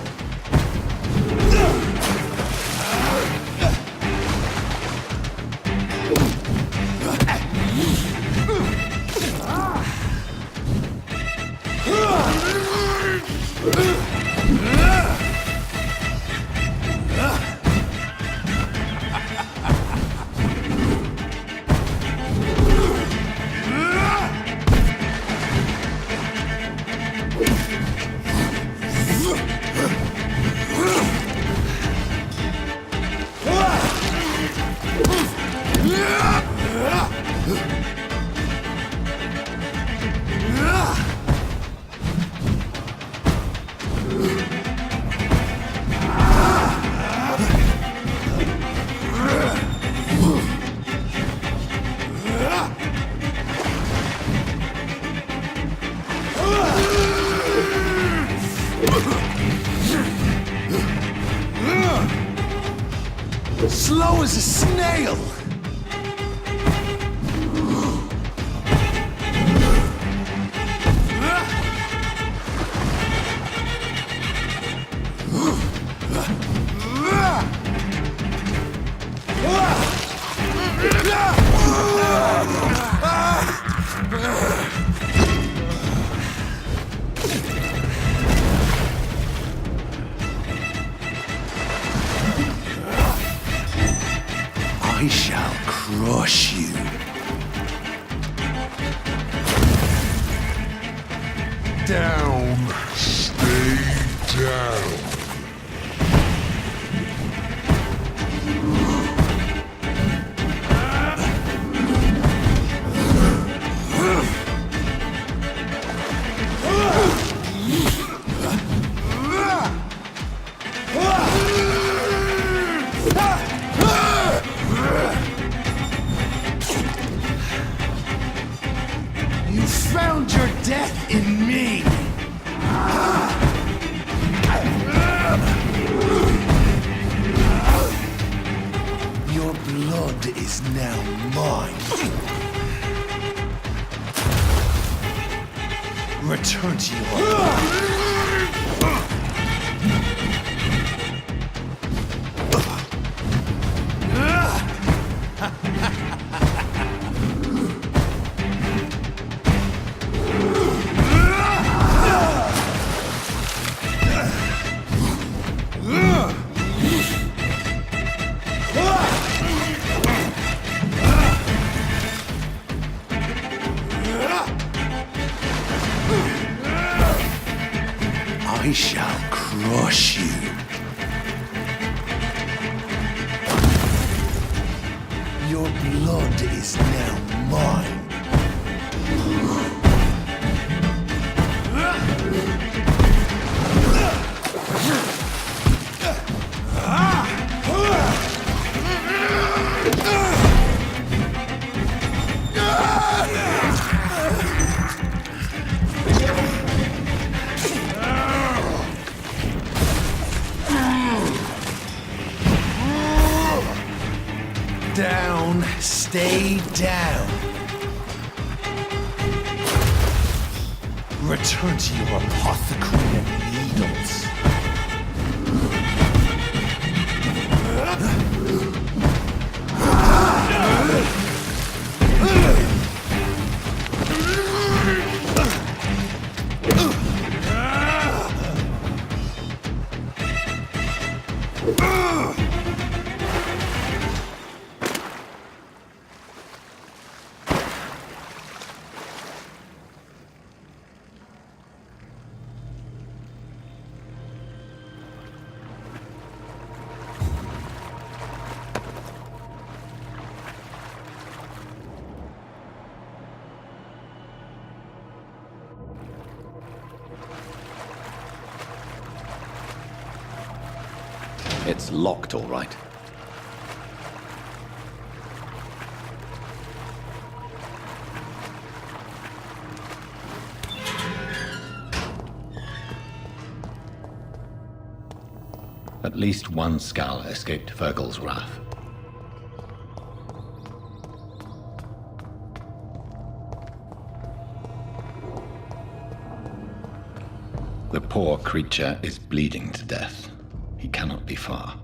Slow as a snail! I shall crush you. Down. Stay down. You found your death in me! Your blood is now mine. Return to your... I shall crush you. Your blood is now mine. Stay down. Return to your apothecary and needles. It's locked, all right. At least one Skal escaped Virgil's wrath. The poor creature is bleeding to death. He cannot be far.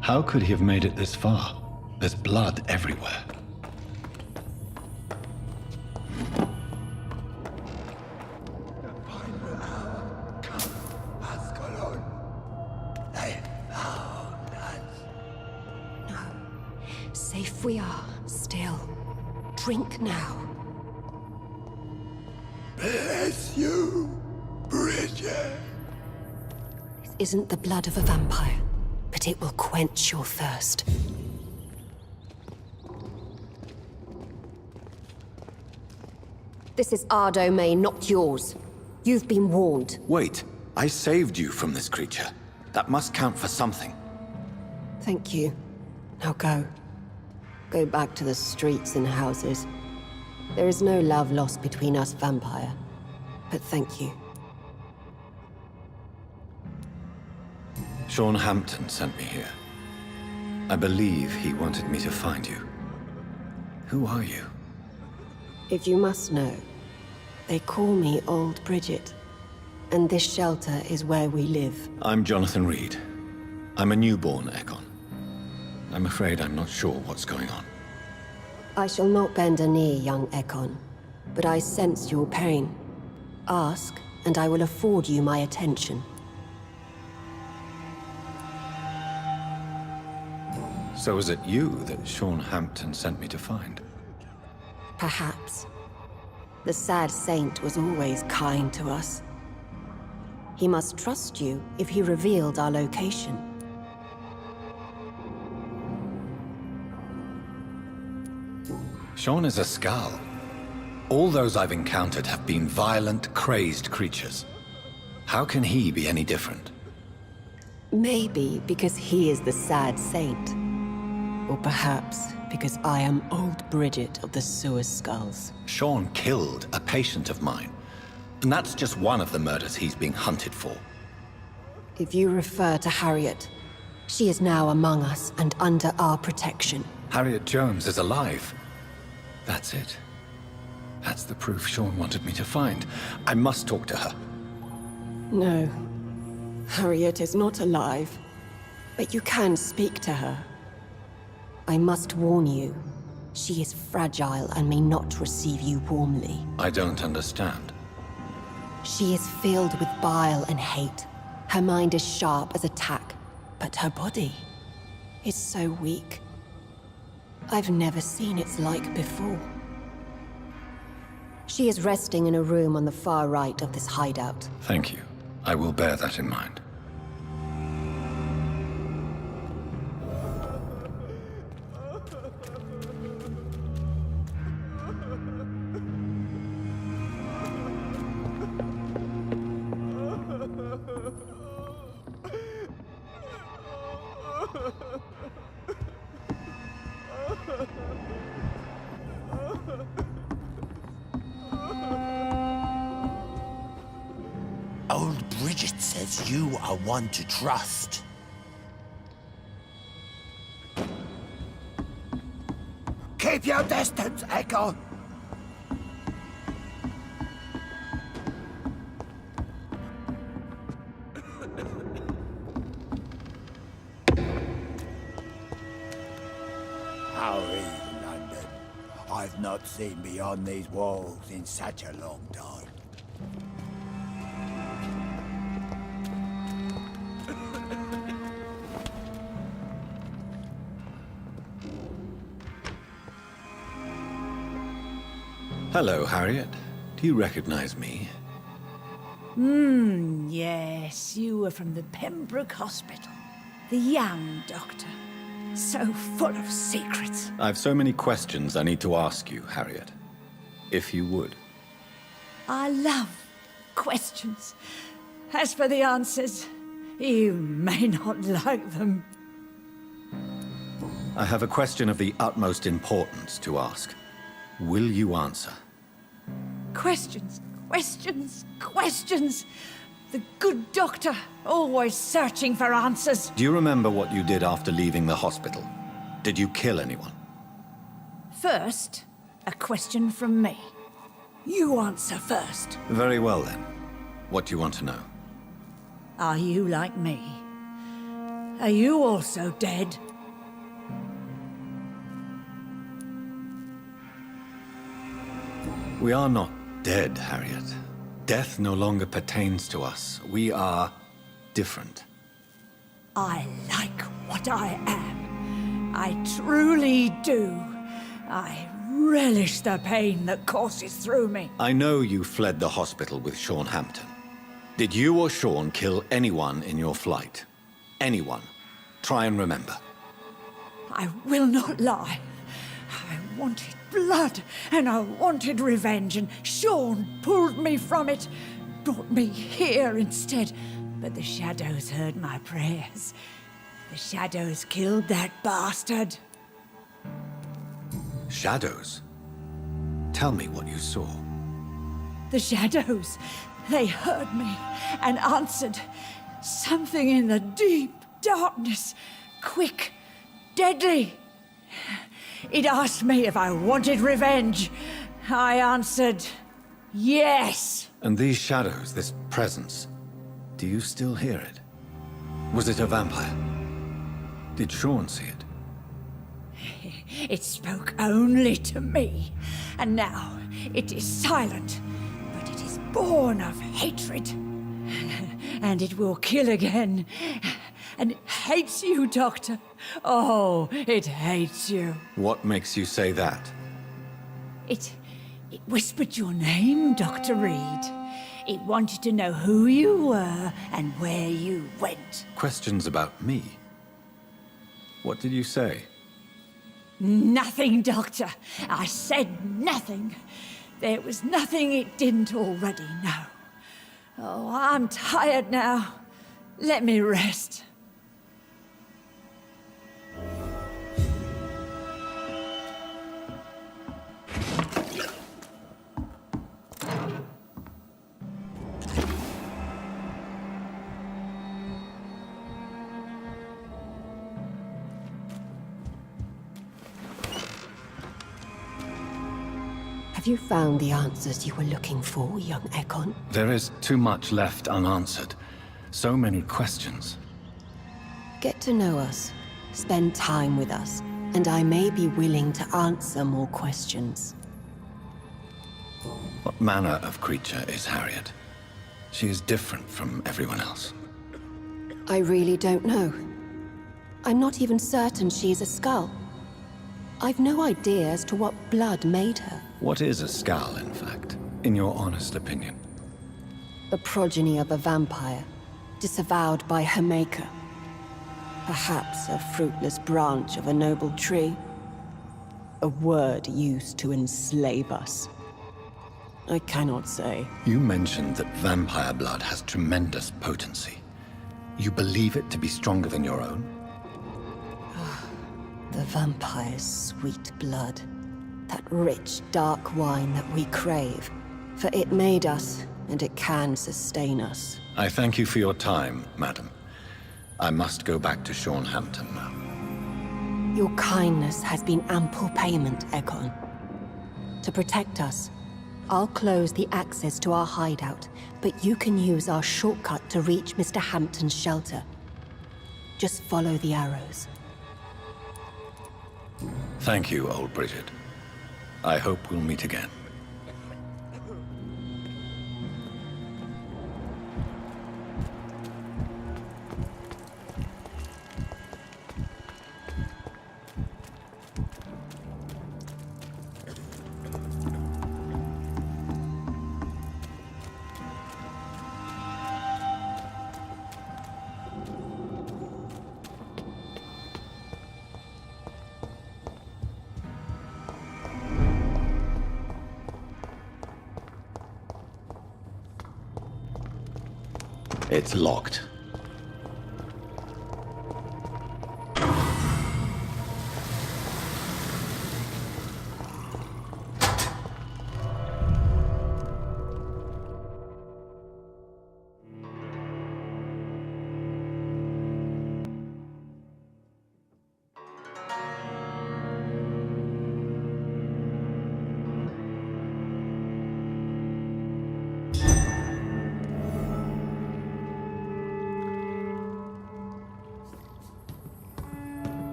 How could he have made it this far? There's blood everywhere. Safe we are, still. Drink now. Bless you, Bridget. This isn't the blood of a vampire, but it will quench your thirst. This is our domain, not yours. You've been warned. Wait, I saved you from this creature. That must count for something. Thank you. Now go. Go back to the streets and houses. There is no love lost between us, Vampire. But thank you. Sean Hampton sent me here. I believe he wanted me to find you. Who are you? If you must know, they call me Old Bridget. And this shelter is where we live. I'm Jonathan Reed. I'm a newborn Ekon. I'm afraid I'm not sure what's going on. I shall not bend a knee, young Ekon, but I sense your pain. Ask, and I will afford you my attention. So is it you that Sean Hampton sent me to find? Perhaps. The sad saint was always kind to us. He must trust you if he revealed our location. Sean is a Skal. All those I've encountered have been violent, crazed creatures. How can he be any different? Maybe because he is the sad saint. Or perhaps because I am Old Bridget of the Sewer Skulls. Sean killed a patient of mine. And that's just one of the murders he's being hunted for. If you refer to Harriet, she is now among us and under our protection. Harriet Jones is alive. That's it. That's the proof Sean wanted me to find. I must talk to her. No. Harriet is not alive. But you can speak to her. I must warn you. She is fragile and may not receive you warmly. I don't understand. She is filled with bile and hate. Her mind is sharp as a tack, but her body is so weak. I've never seen its like before. She is resting in a room on the far right of this hideout. Thank you. I will bear that in mind. Old Bridget says you are one to trust. Keep your distance, Echo! How is London? I've not seen beyond these walls in such a long time. Hello, Harriet. Do you recognize me? Yes, you were from the Pembroke Hospital. The young doctor. So full of secrets. I've so many questions I need to ask you, Harriet. If you would. I love questions. As for the answers, you may not like them. I have a question of the utmost importance to ask. Will you answer? Questions, questions, questions. The good doctor, always searching for answers. Do you remember what you did after leaving the hospital? Did you kill anyone? First, a question from me. You answer first. Very well then. What do you want to know? Are you like me? Are you also dead? We are not dead, Harriet. Death no longer pertains to us. We are different. I like what I am. I truly do. I relish the pain that courses through me. I know you fled the hospital with Sean Hampton. Did you or Sean kill anyone in your flight? Anyone? Try and remember. I will not lie. I wanted blood, and I wanted revenge, and Sean pulled me from it, brought me here instead. But the shadows heard my prayers. The shadows killed that bastard. Shadows? Tell me what you saw. The shadows, they heard me and answered. Something in the deep darkness, quick, deadly. It asked me if I wanted revenge. I answered, yes. And these shadows, this presence, do you still hear it? Was it a vampire? Did Sean see it? It spoke only to me, and now it is silent, but it is born of hatred. And it will kill again. And it hates you, Doctor. Oh, it hates you. What makes you say that? It whispered your name, Dr. Reed. It wanted to know who you were and where you went. Questions about me? What did you say? Nothing, Doctor. I said nothing. There was nothing it didn't already know. Oh, I'm tired now. Let me rest. Have you found the answers you were looking for, young Ekon? There is too much left unanswered. So many questions. Get to know us, spend time with us, and I may be willing to answer more questions. What manner of creature is Harriet? She is different from everyone else. I really don't know. I'm not even certain she is a skull. I've no idea as to what blood made her. What is a skull, in fact, in your honest opinion? The progeny of a vampire, disavowed by her maker. Perhaps a fruitless branch of a noble tree. A word used to enslave us. I cannot say. You mentioned that vampire blood has tremendous potency. You believe it to be stronger than your own? The vampire's sweet blood. That rich, dark wine that we crave. For it made us, and it can sustain us. I thank you for your time, madam. I must go back to Shornhampton now. Your kindness has been ample payment, Egon. To protect us, I'll close the access to our hideout, but you can use our shortcut to reach Mr. Hampton's shelter. Just follow the arrows. Thank you, old Bridget. I hope we'll meet again. It's locked.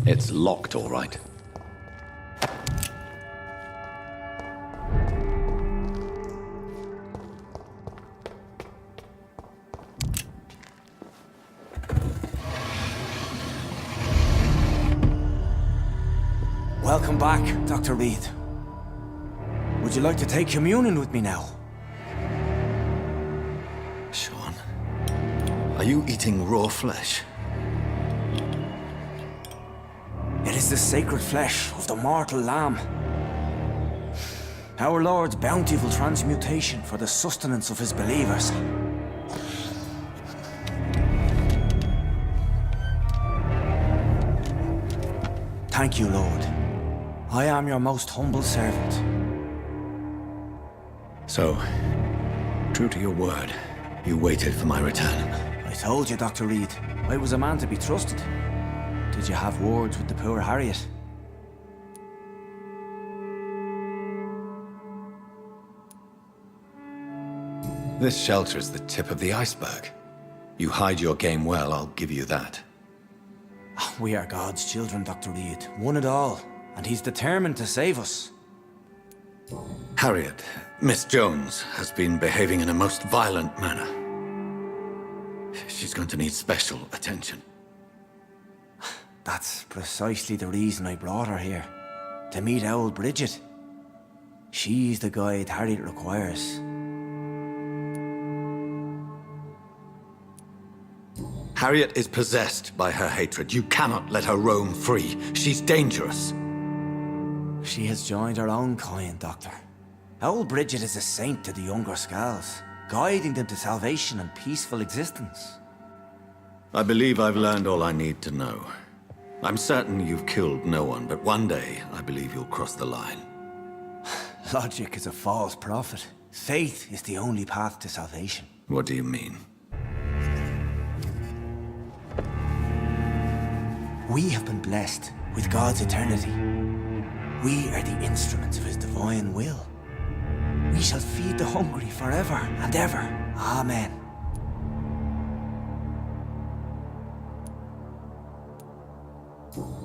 It's locked, all right. Welcome back, Dr. Reed. Would you like to take communion with me now? Sean, are you eating raw flesh? It is the sacred flesh of the mortal lamb. Our Lord's bountiful transmutation for the sustenance of his believers. Thank you, Lord. I am your most humble servant. So, true to your word, you waited for my return. I told you, Dr. Reed, I was a man to be trusted. Did you have words with the poor Harriet? This shelter is the tip of the iceberg. You hide your game well, I'll give you that. We are God's children, Dr. Reed. One and all. And he's determined to save us. Harriet, Miss Jones, has been behaving in a most violent manner. She's going to need special attention. That's precisely the reason I brought her here. To meet old Bridget. She's the guide Harriet requires. Harriet is possessed by her hatred. You cannot let her roam free. She's dangerous. She has joined her own kind, Doctor. Old Bridget is a saint to the younger Skulls, guiding them to salvation and peaceful existence. I believe I've learned all I need to know. I'm certain you've killed no one, but one day I believe you'll cross the line. Logic is a false prophet. Faith is the only path to salvation. What do you mean? We have been blessed with God's eternity. We are the instruments of his divine will. We shall feed the hungry forever and ever. Amen.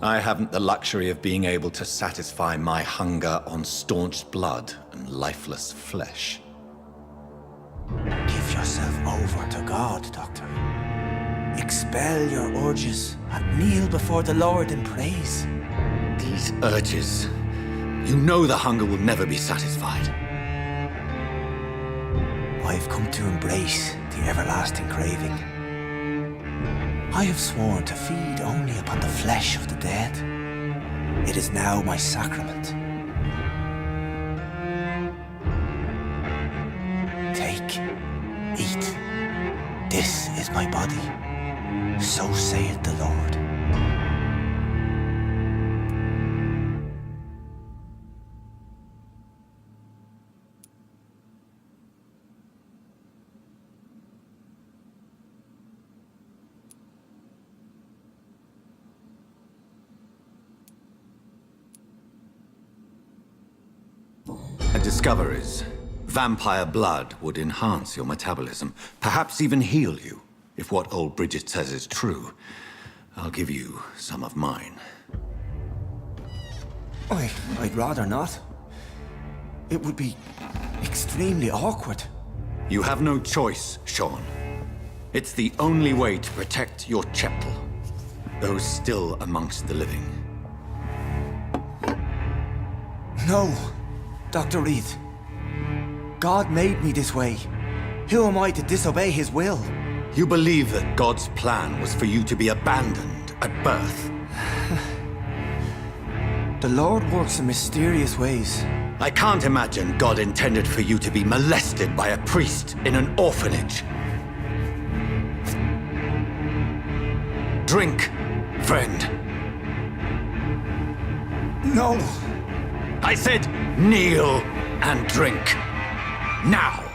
I haven't the luxury of being able to satisfy my hunger on staunched blood and lifeless flesh. Give yourself over to God, Doctor. Expel your urges and kneel before the Lord in praise. These urges. You know the hunger will never be satisfied. I've come to embrace the everlasting craving. I have sworn to feed only upon the flesh of the dead. It is now my sacrament. Take, eat. This is my body. So saith the Lord. Discoveries. Vampire blood would enhance your metabolism, perhaps even heal you. If what old Bridget says is true, I'll give you some of mine. I'd rather not. It would be extremely awkward. You have no choice, Sean. It's the only way to protect your cheptel, those still amongst the living. No, Dr. Reed. God made me this way. Who am I to disobey his will? You believe that God's plan was for you to be abandoned at birth? The Lord works in mysterious ways. I can't imagine God intended for you to be molested by a priest in an orphanage. Drink, friend. No. I said kneel and drink. Now.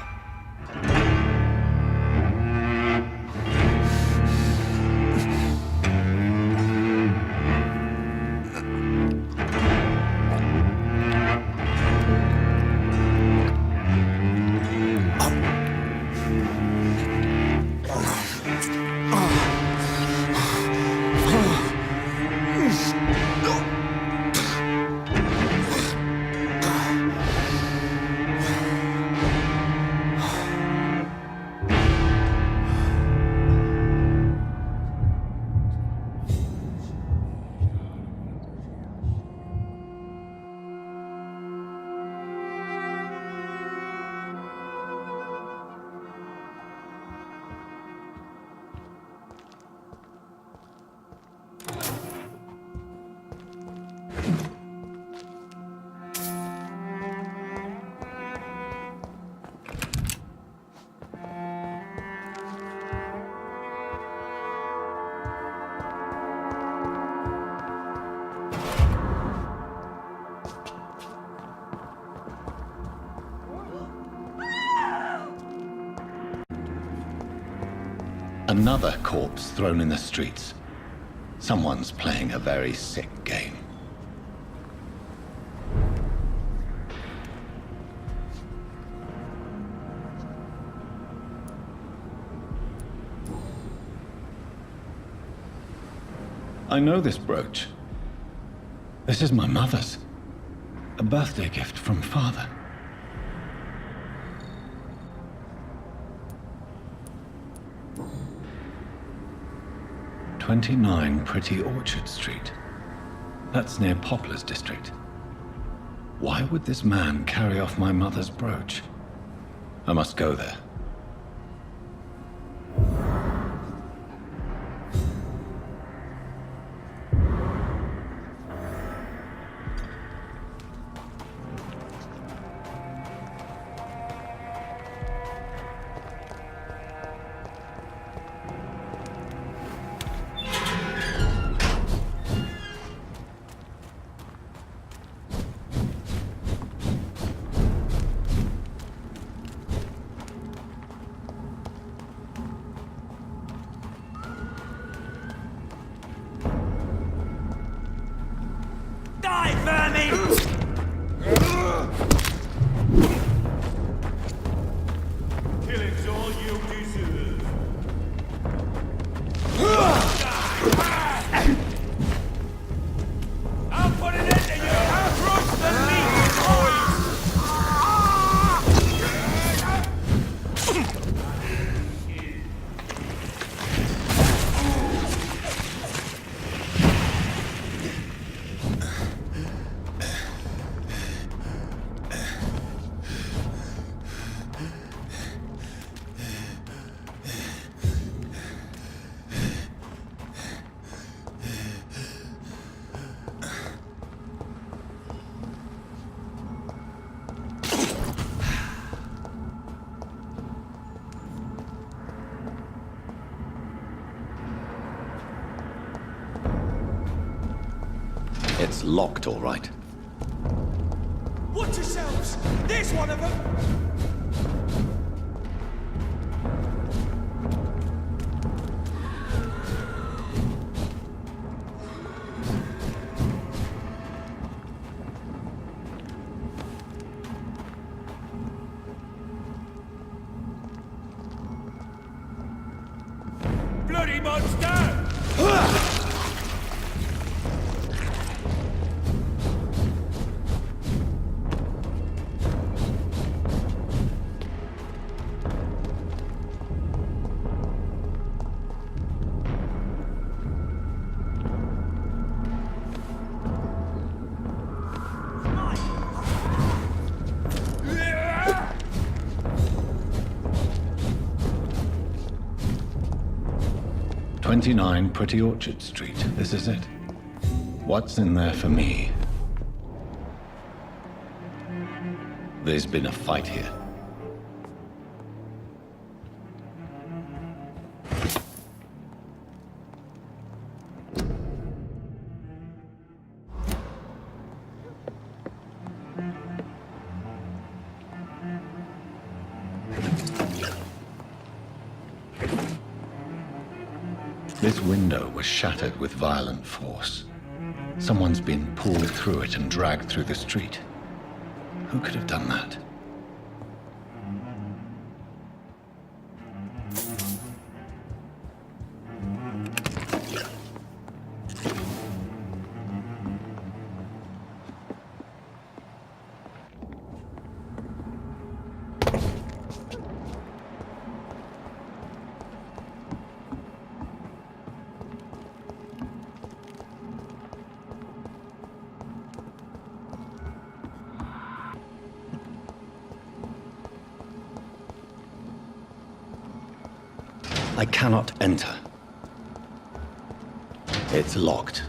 Another corpse thrown in the streets. Someone's playing a very sick game. I know this brooch. This is my mother's. A birthday gift from father. "29 Pretty Orchard Street. That's near Poplar's district. Why would this man carry off my mother's brooch? I must go there. Killing's all you deserve. I'll put it into you! I'll crush the meat, boys! It's locked, all right. Watch yourselves! There's one of them! Bloody monster! 29 Pretty Orchard Street. This is it. What's in there for me? There's been a fight here. This window was shattered with violent force. Someone's been pulled through it and dragged through the street. Who could have done that? I cannot enter. It's locked.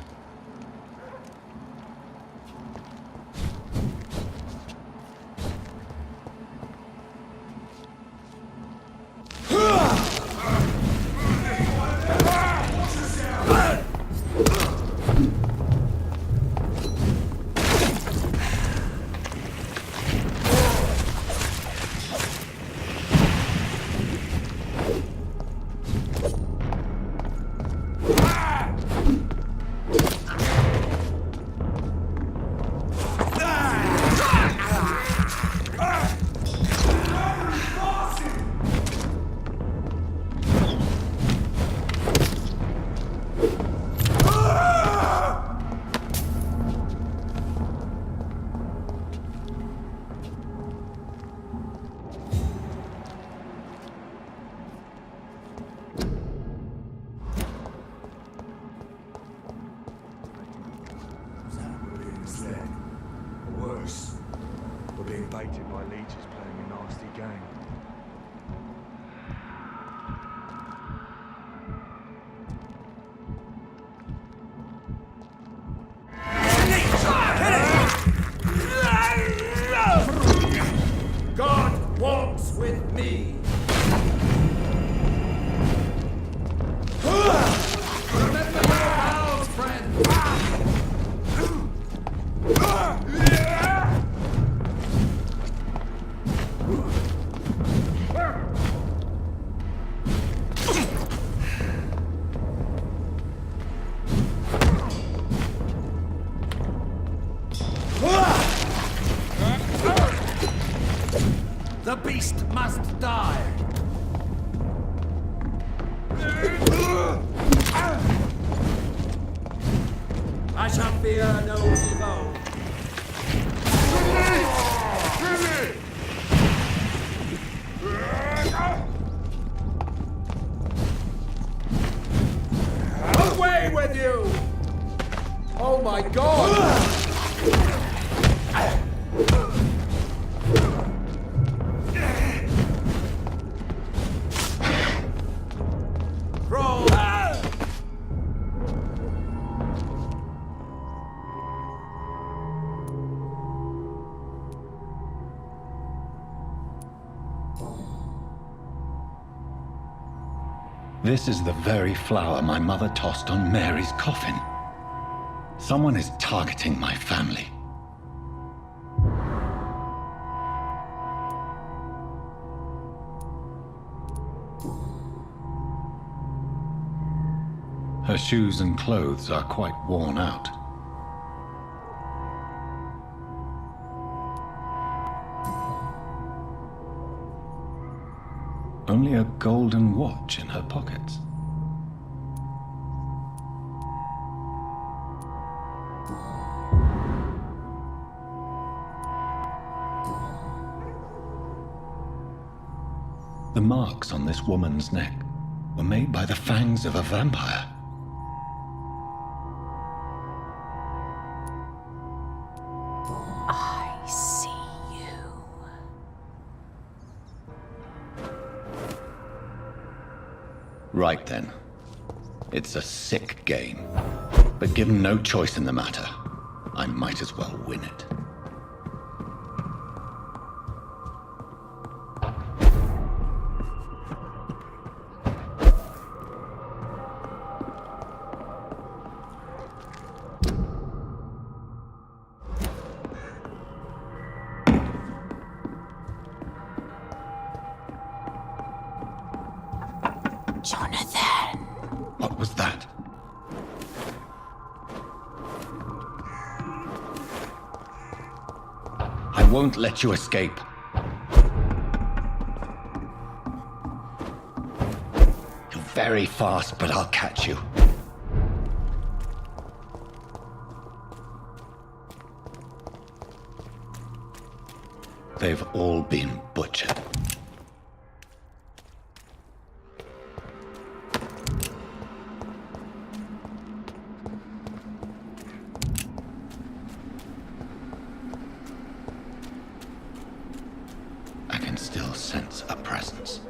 God walks with me. Remember your vows, friend. The beast must die! I shall fear no evil. Away with you! Oh my God! This is the very flower my mother tossed on Mary's coffin. Someone is targeting my family. Her shoes and clothes are quite worn out. Only a golden watch in her pockets. The marks on this woman's neck were made by the fangs of a vampire. I see you. Right then. It's a sick game. But given no choice in the matter, I might as well win it. Jonathan! What was that? I won't let you escape. You're very fast, but I'll catch you. They've all been butchered. I can still sense a presence.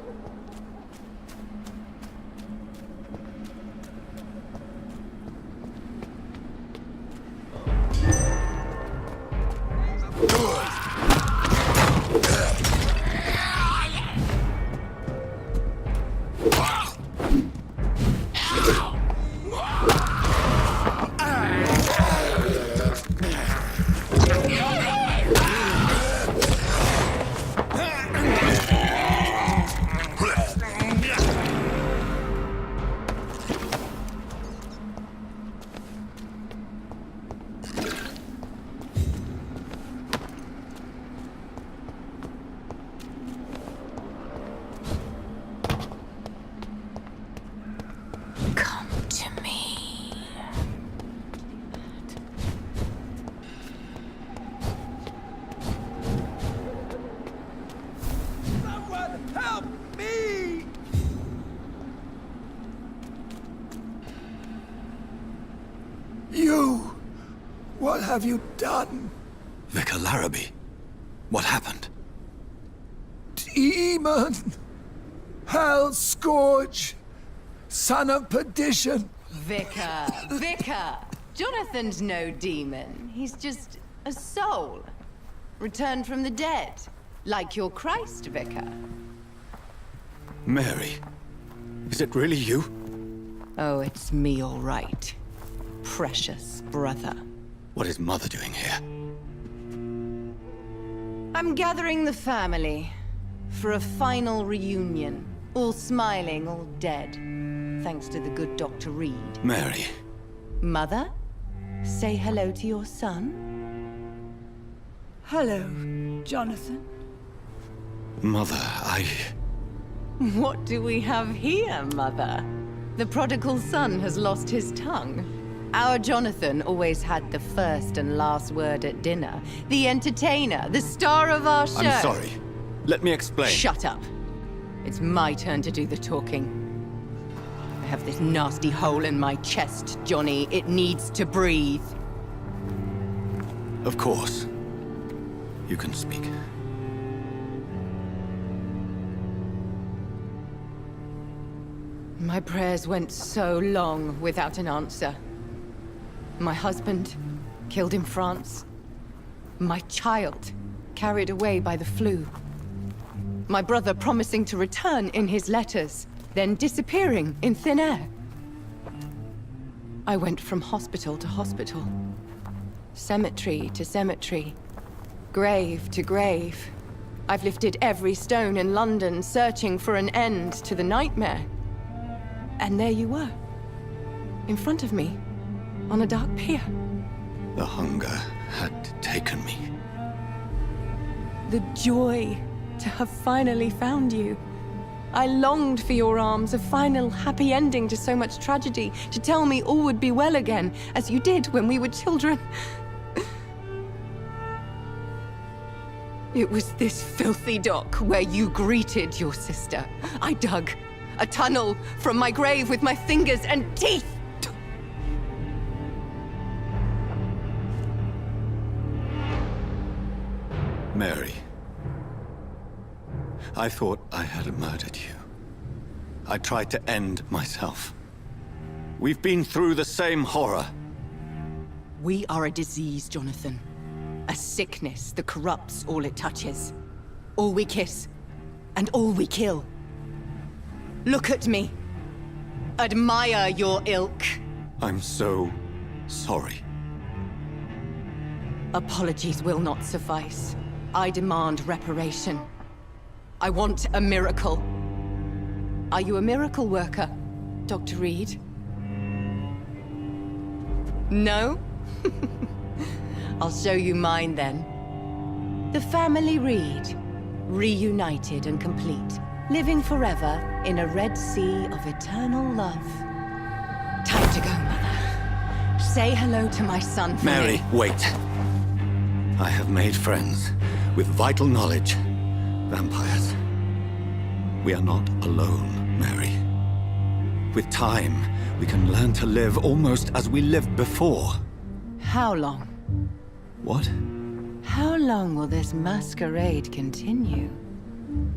You! What have you done? Vicar Larrabee, what happened? Demon! Hell Scourge! Son of perdition! Vicar! Jonathan's no demon. He's just a soul. Returned from the dead. Like your Christ, Vicar. Mary, is it really you? Oh, it's me, all right. Precious brother. What is Mother doing here? I'm gathering the family for a final reunion. All smiling, all dead. Thanks to the good Dr. Reed. Mary. Mother, say hello to your son. Hello, Jonathan. Mother, What do we have here, Mother? The prodigal son has lost his tongue. Our Jonathan always had the first and last word at dinner. The entertainer, the star of our show. I'm sorry. Let me explain. Shut up. It's my turn to do the talking. I have this nasty hole in my chest, Johnny. It needs to breathe. Of course. You can speak. My prayers went so long without an answer. My husband, killed in France. My child, carried away by the flu. My brother promising to return in his letters, then disappearing in thin air. I went from hospital to hospital, cemetery to cemetery, grave to grave. I've lifted every stone in London, searching for an end to the nightmare. And there you were, in front of me, on a dark pier. The hunger had taken me. The joy to have finally found you. I longed for your arms, a final happy ending to so much tragedy, to tell me all would be well again, as you did when we were children. It was this filthy dock where you greeted your sister. I dug a tunnel from my grave with my fingers and teeth. Mary, I thought I had murdered you. I tried to end myself. We've been through the same horror. We are a disease, Jonathan. A sickness that corrupts all it touches. All we kiss, and all we kill. Look at me. Admire your ilk. I'm so sorry. Apologies will not suffice. I demand reparation. I want a miracle. Are you a miracle worker, Dr. Reed? No? I'll show you mine then. The family Reed, reunited and complete, living forever in a red sea of eternal love. Time to go, Mother. Say hello to my son for Mary, me. wait. I have made friends with vital knowledge. Vampires. We are not alone, Mary. With time, we can learn to live almost as we lived before. How long? What? How long will this masquerade continue?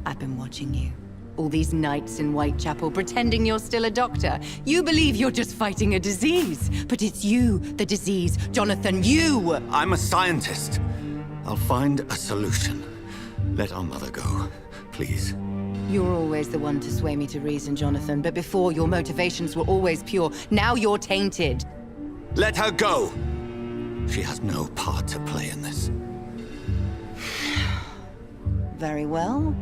I've been watching you. All these nights in Whitechapel, pretending you're still a doctor. You believe you're just fighting a disease. But it's you, the disease. Jonathan, you! I'm a scientist. I'll find a solution. Let our mother go, please. You're always the one to sway me to reason, Jonathan. But before, your motivations were always pure. Now you're tainted. Let her go! She has no part to play in this. Very well.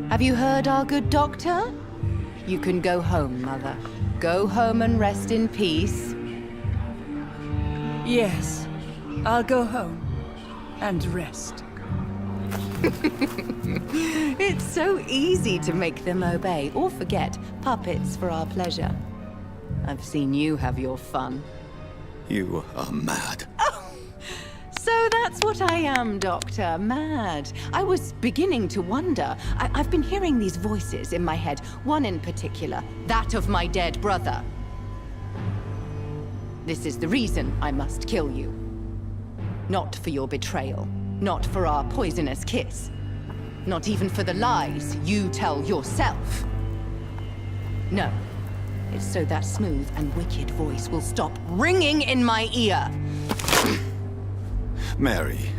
Have you heard our good doctor? You can go home, Mother. Go home and rest in peace. Yes, I'll go home and rest. It's so easy to make them obey or forget puppets for our pleasure. I've seen you have your fun. You are mad. So that's what I am, Doctor. Mad. I was beginning to wonder. I've been hearing these voices in my head. One in particular, that of my dead brother. This is the reason I must kill you. Not for your betrayal. Not for our poisonous kiss. Not even for the lies you tell yourself. No. It's so that smooth and wicked voice will stop ringing in my ear. Mary.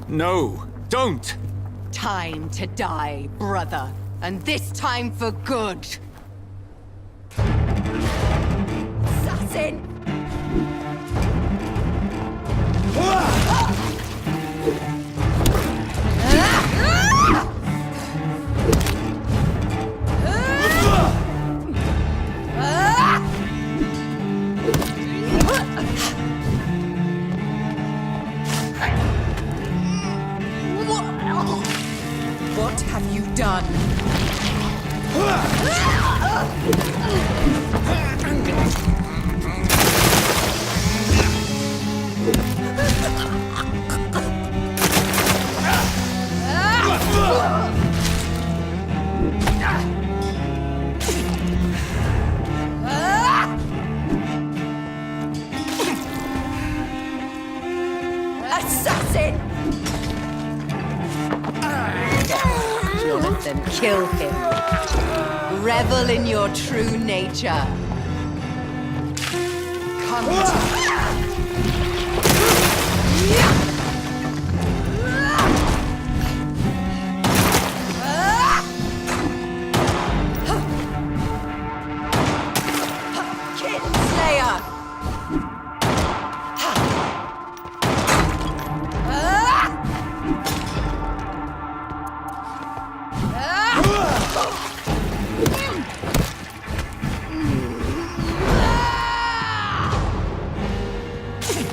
No, don't! Time to die, brother. And this time for good. Assassin! What have you done? Assassin! Jonathan, kill him. Revel in your true nature. Come to...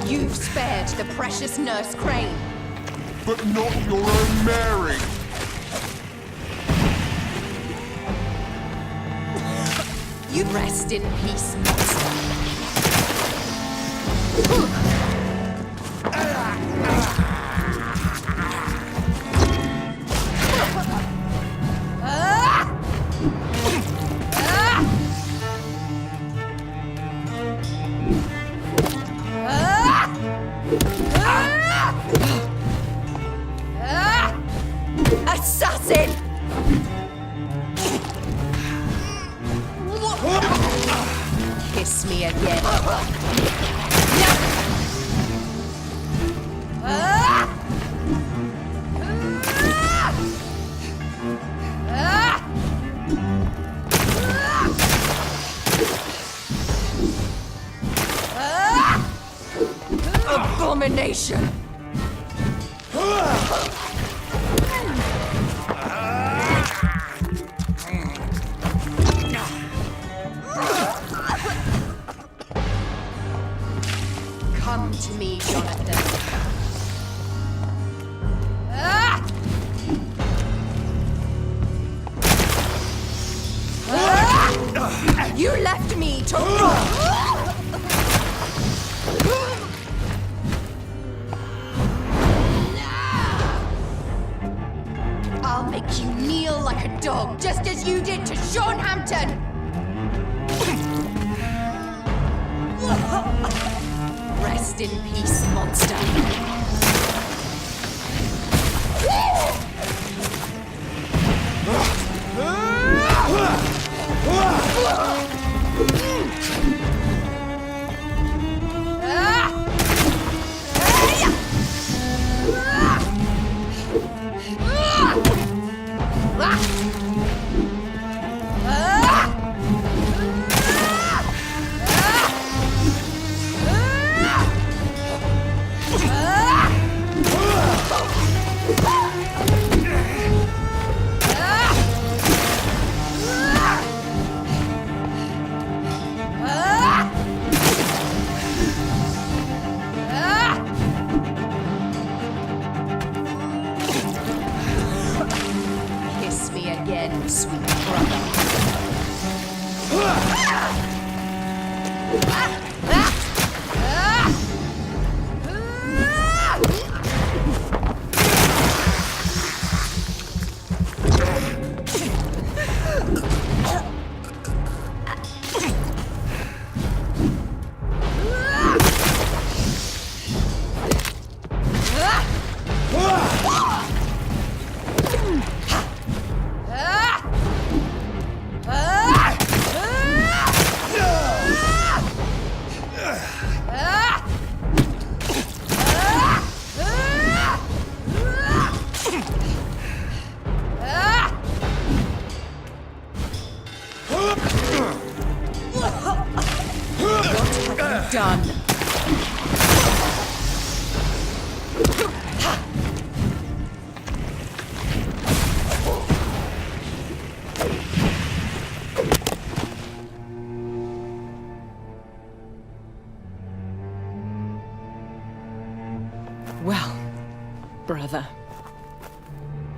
You've spared the precious Nurse Crane. But not your own Mary. You rest in peace, monster. Assassin! Kiss me again. Abomination! Come to me, Jonathan. You left me to rot! I'll make you kneel like a dog, just as you did to Sean Hampton! Rest in peace, monster. Kiss me again, sweet brother. Done. Well, brother,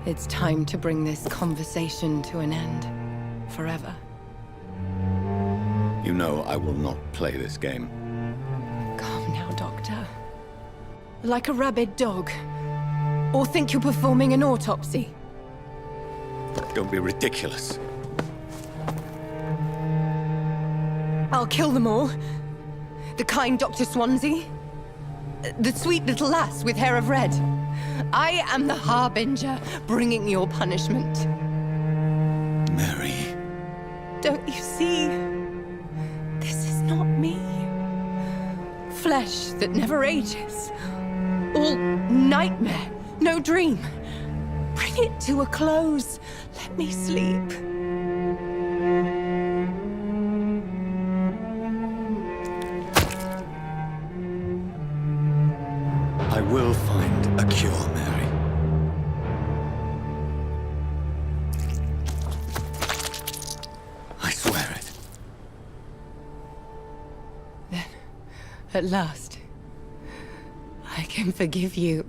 it's time to bring this conversation to an end. Forever. You know I will not play this game. Calm now, Doctor. Like a rabid dog. Or think you're performing an autopsy. Don't be ridiculous. I'll kill them all. The kind Dr. Swansea. The sweet little lass with hair of red. I am the Harbinger, bringing your punishment. Mary. Don't you see? This is not me. Flesh that never ages. All nightmare, no dream. Bring it to a close. Let me sleep. I will find a cure, Mary. At last, I can forgive you.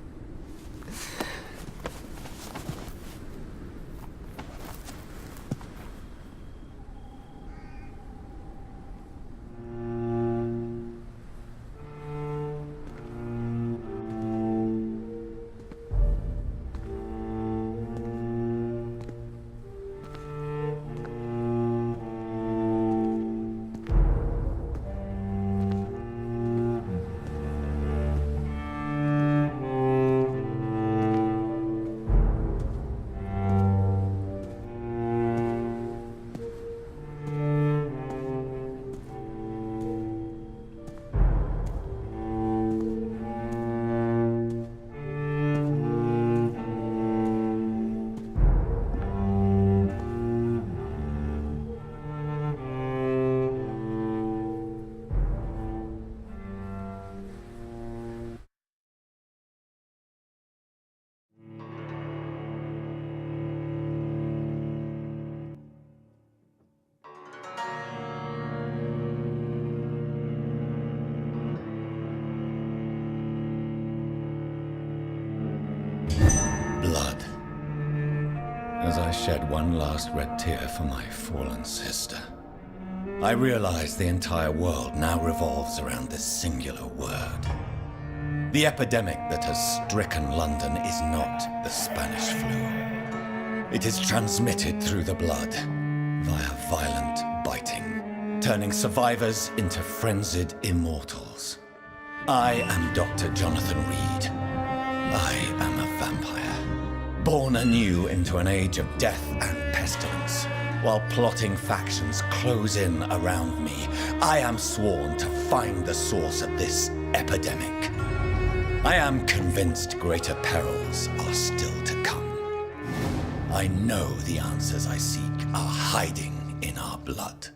Blood. As I shed one last red tear for my fallen sister, I realize the entire world now revolves around this singular word. The epidemic that has stricken London is not the Spanish flu. It is transmitted through the blood, via violent biting, turning survivors into frenzied immortals. I am Dr. Jonathan Reed. I am a vampire, born anew into an age of death and pestilence. While plotting factions close in around me, I am sworn to find the source of this epidemic. I am convinced greater perils are still to come. I know the answers I seek are hiding in our blood.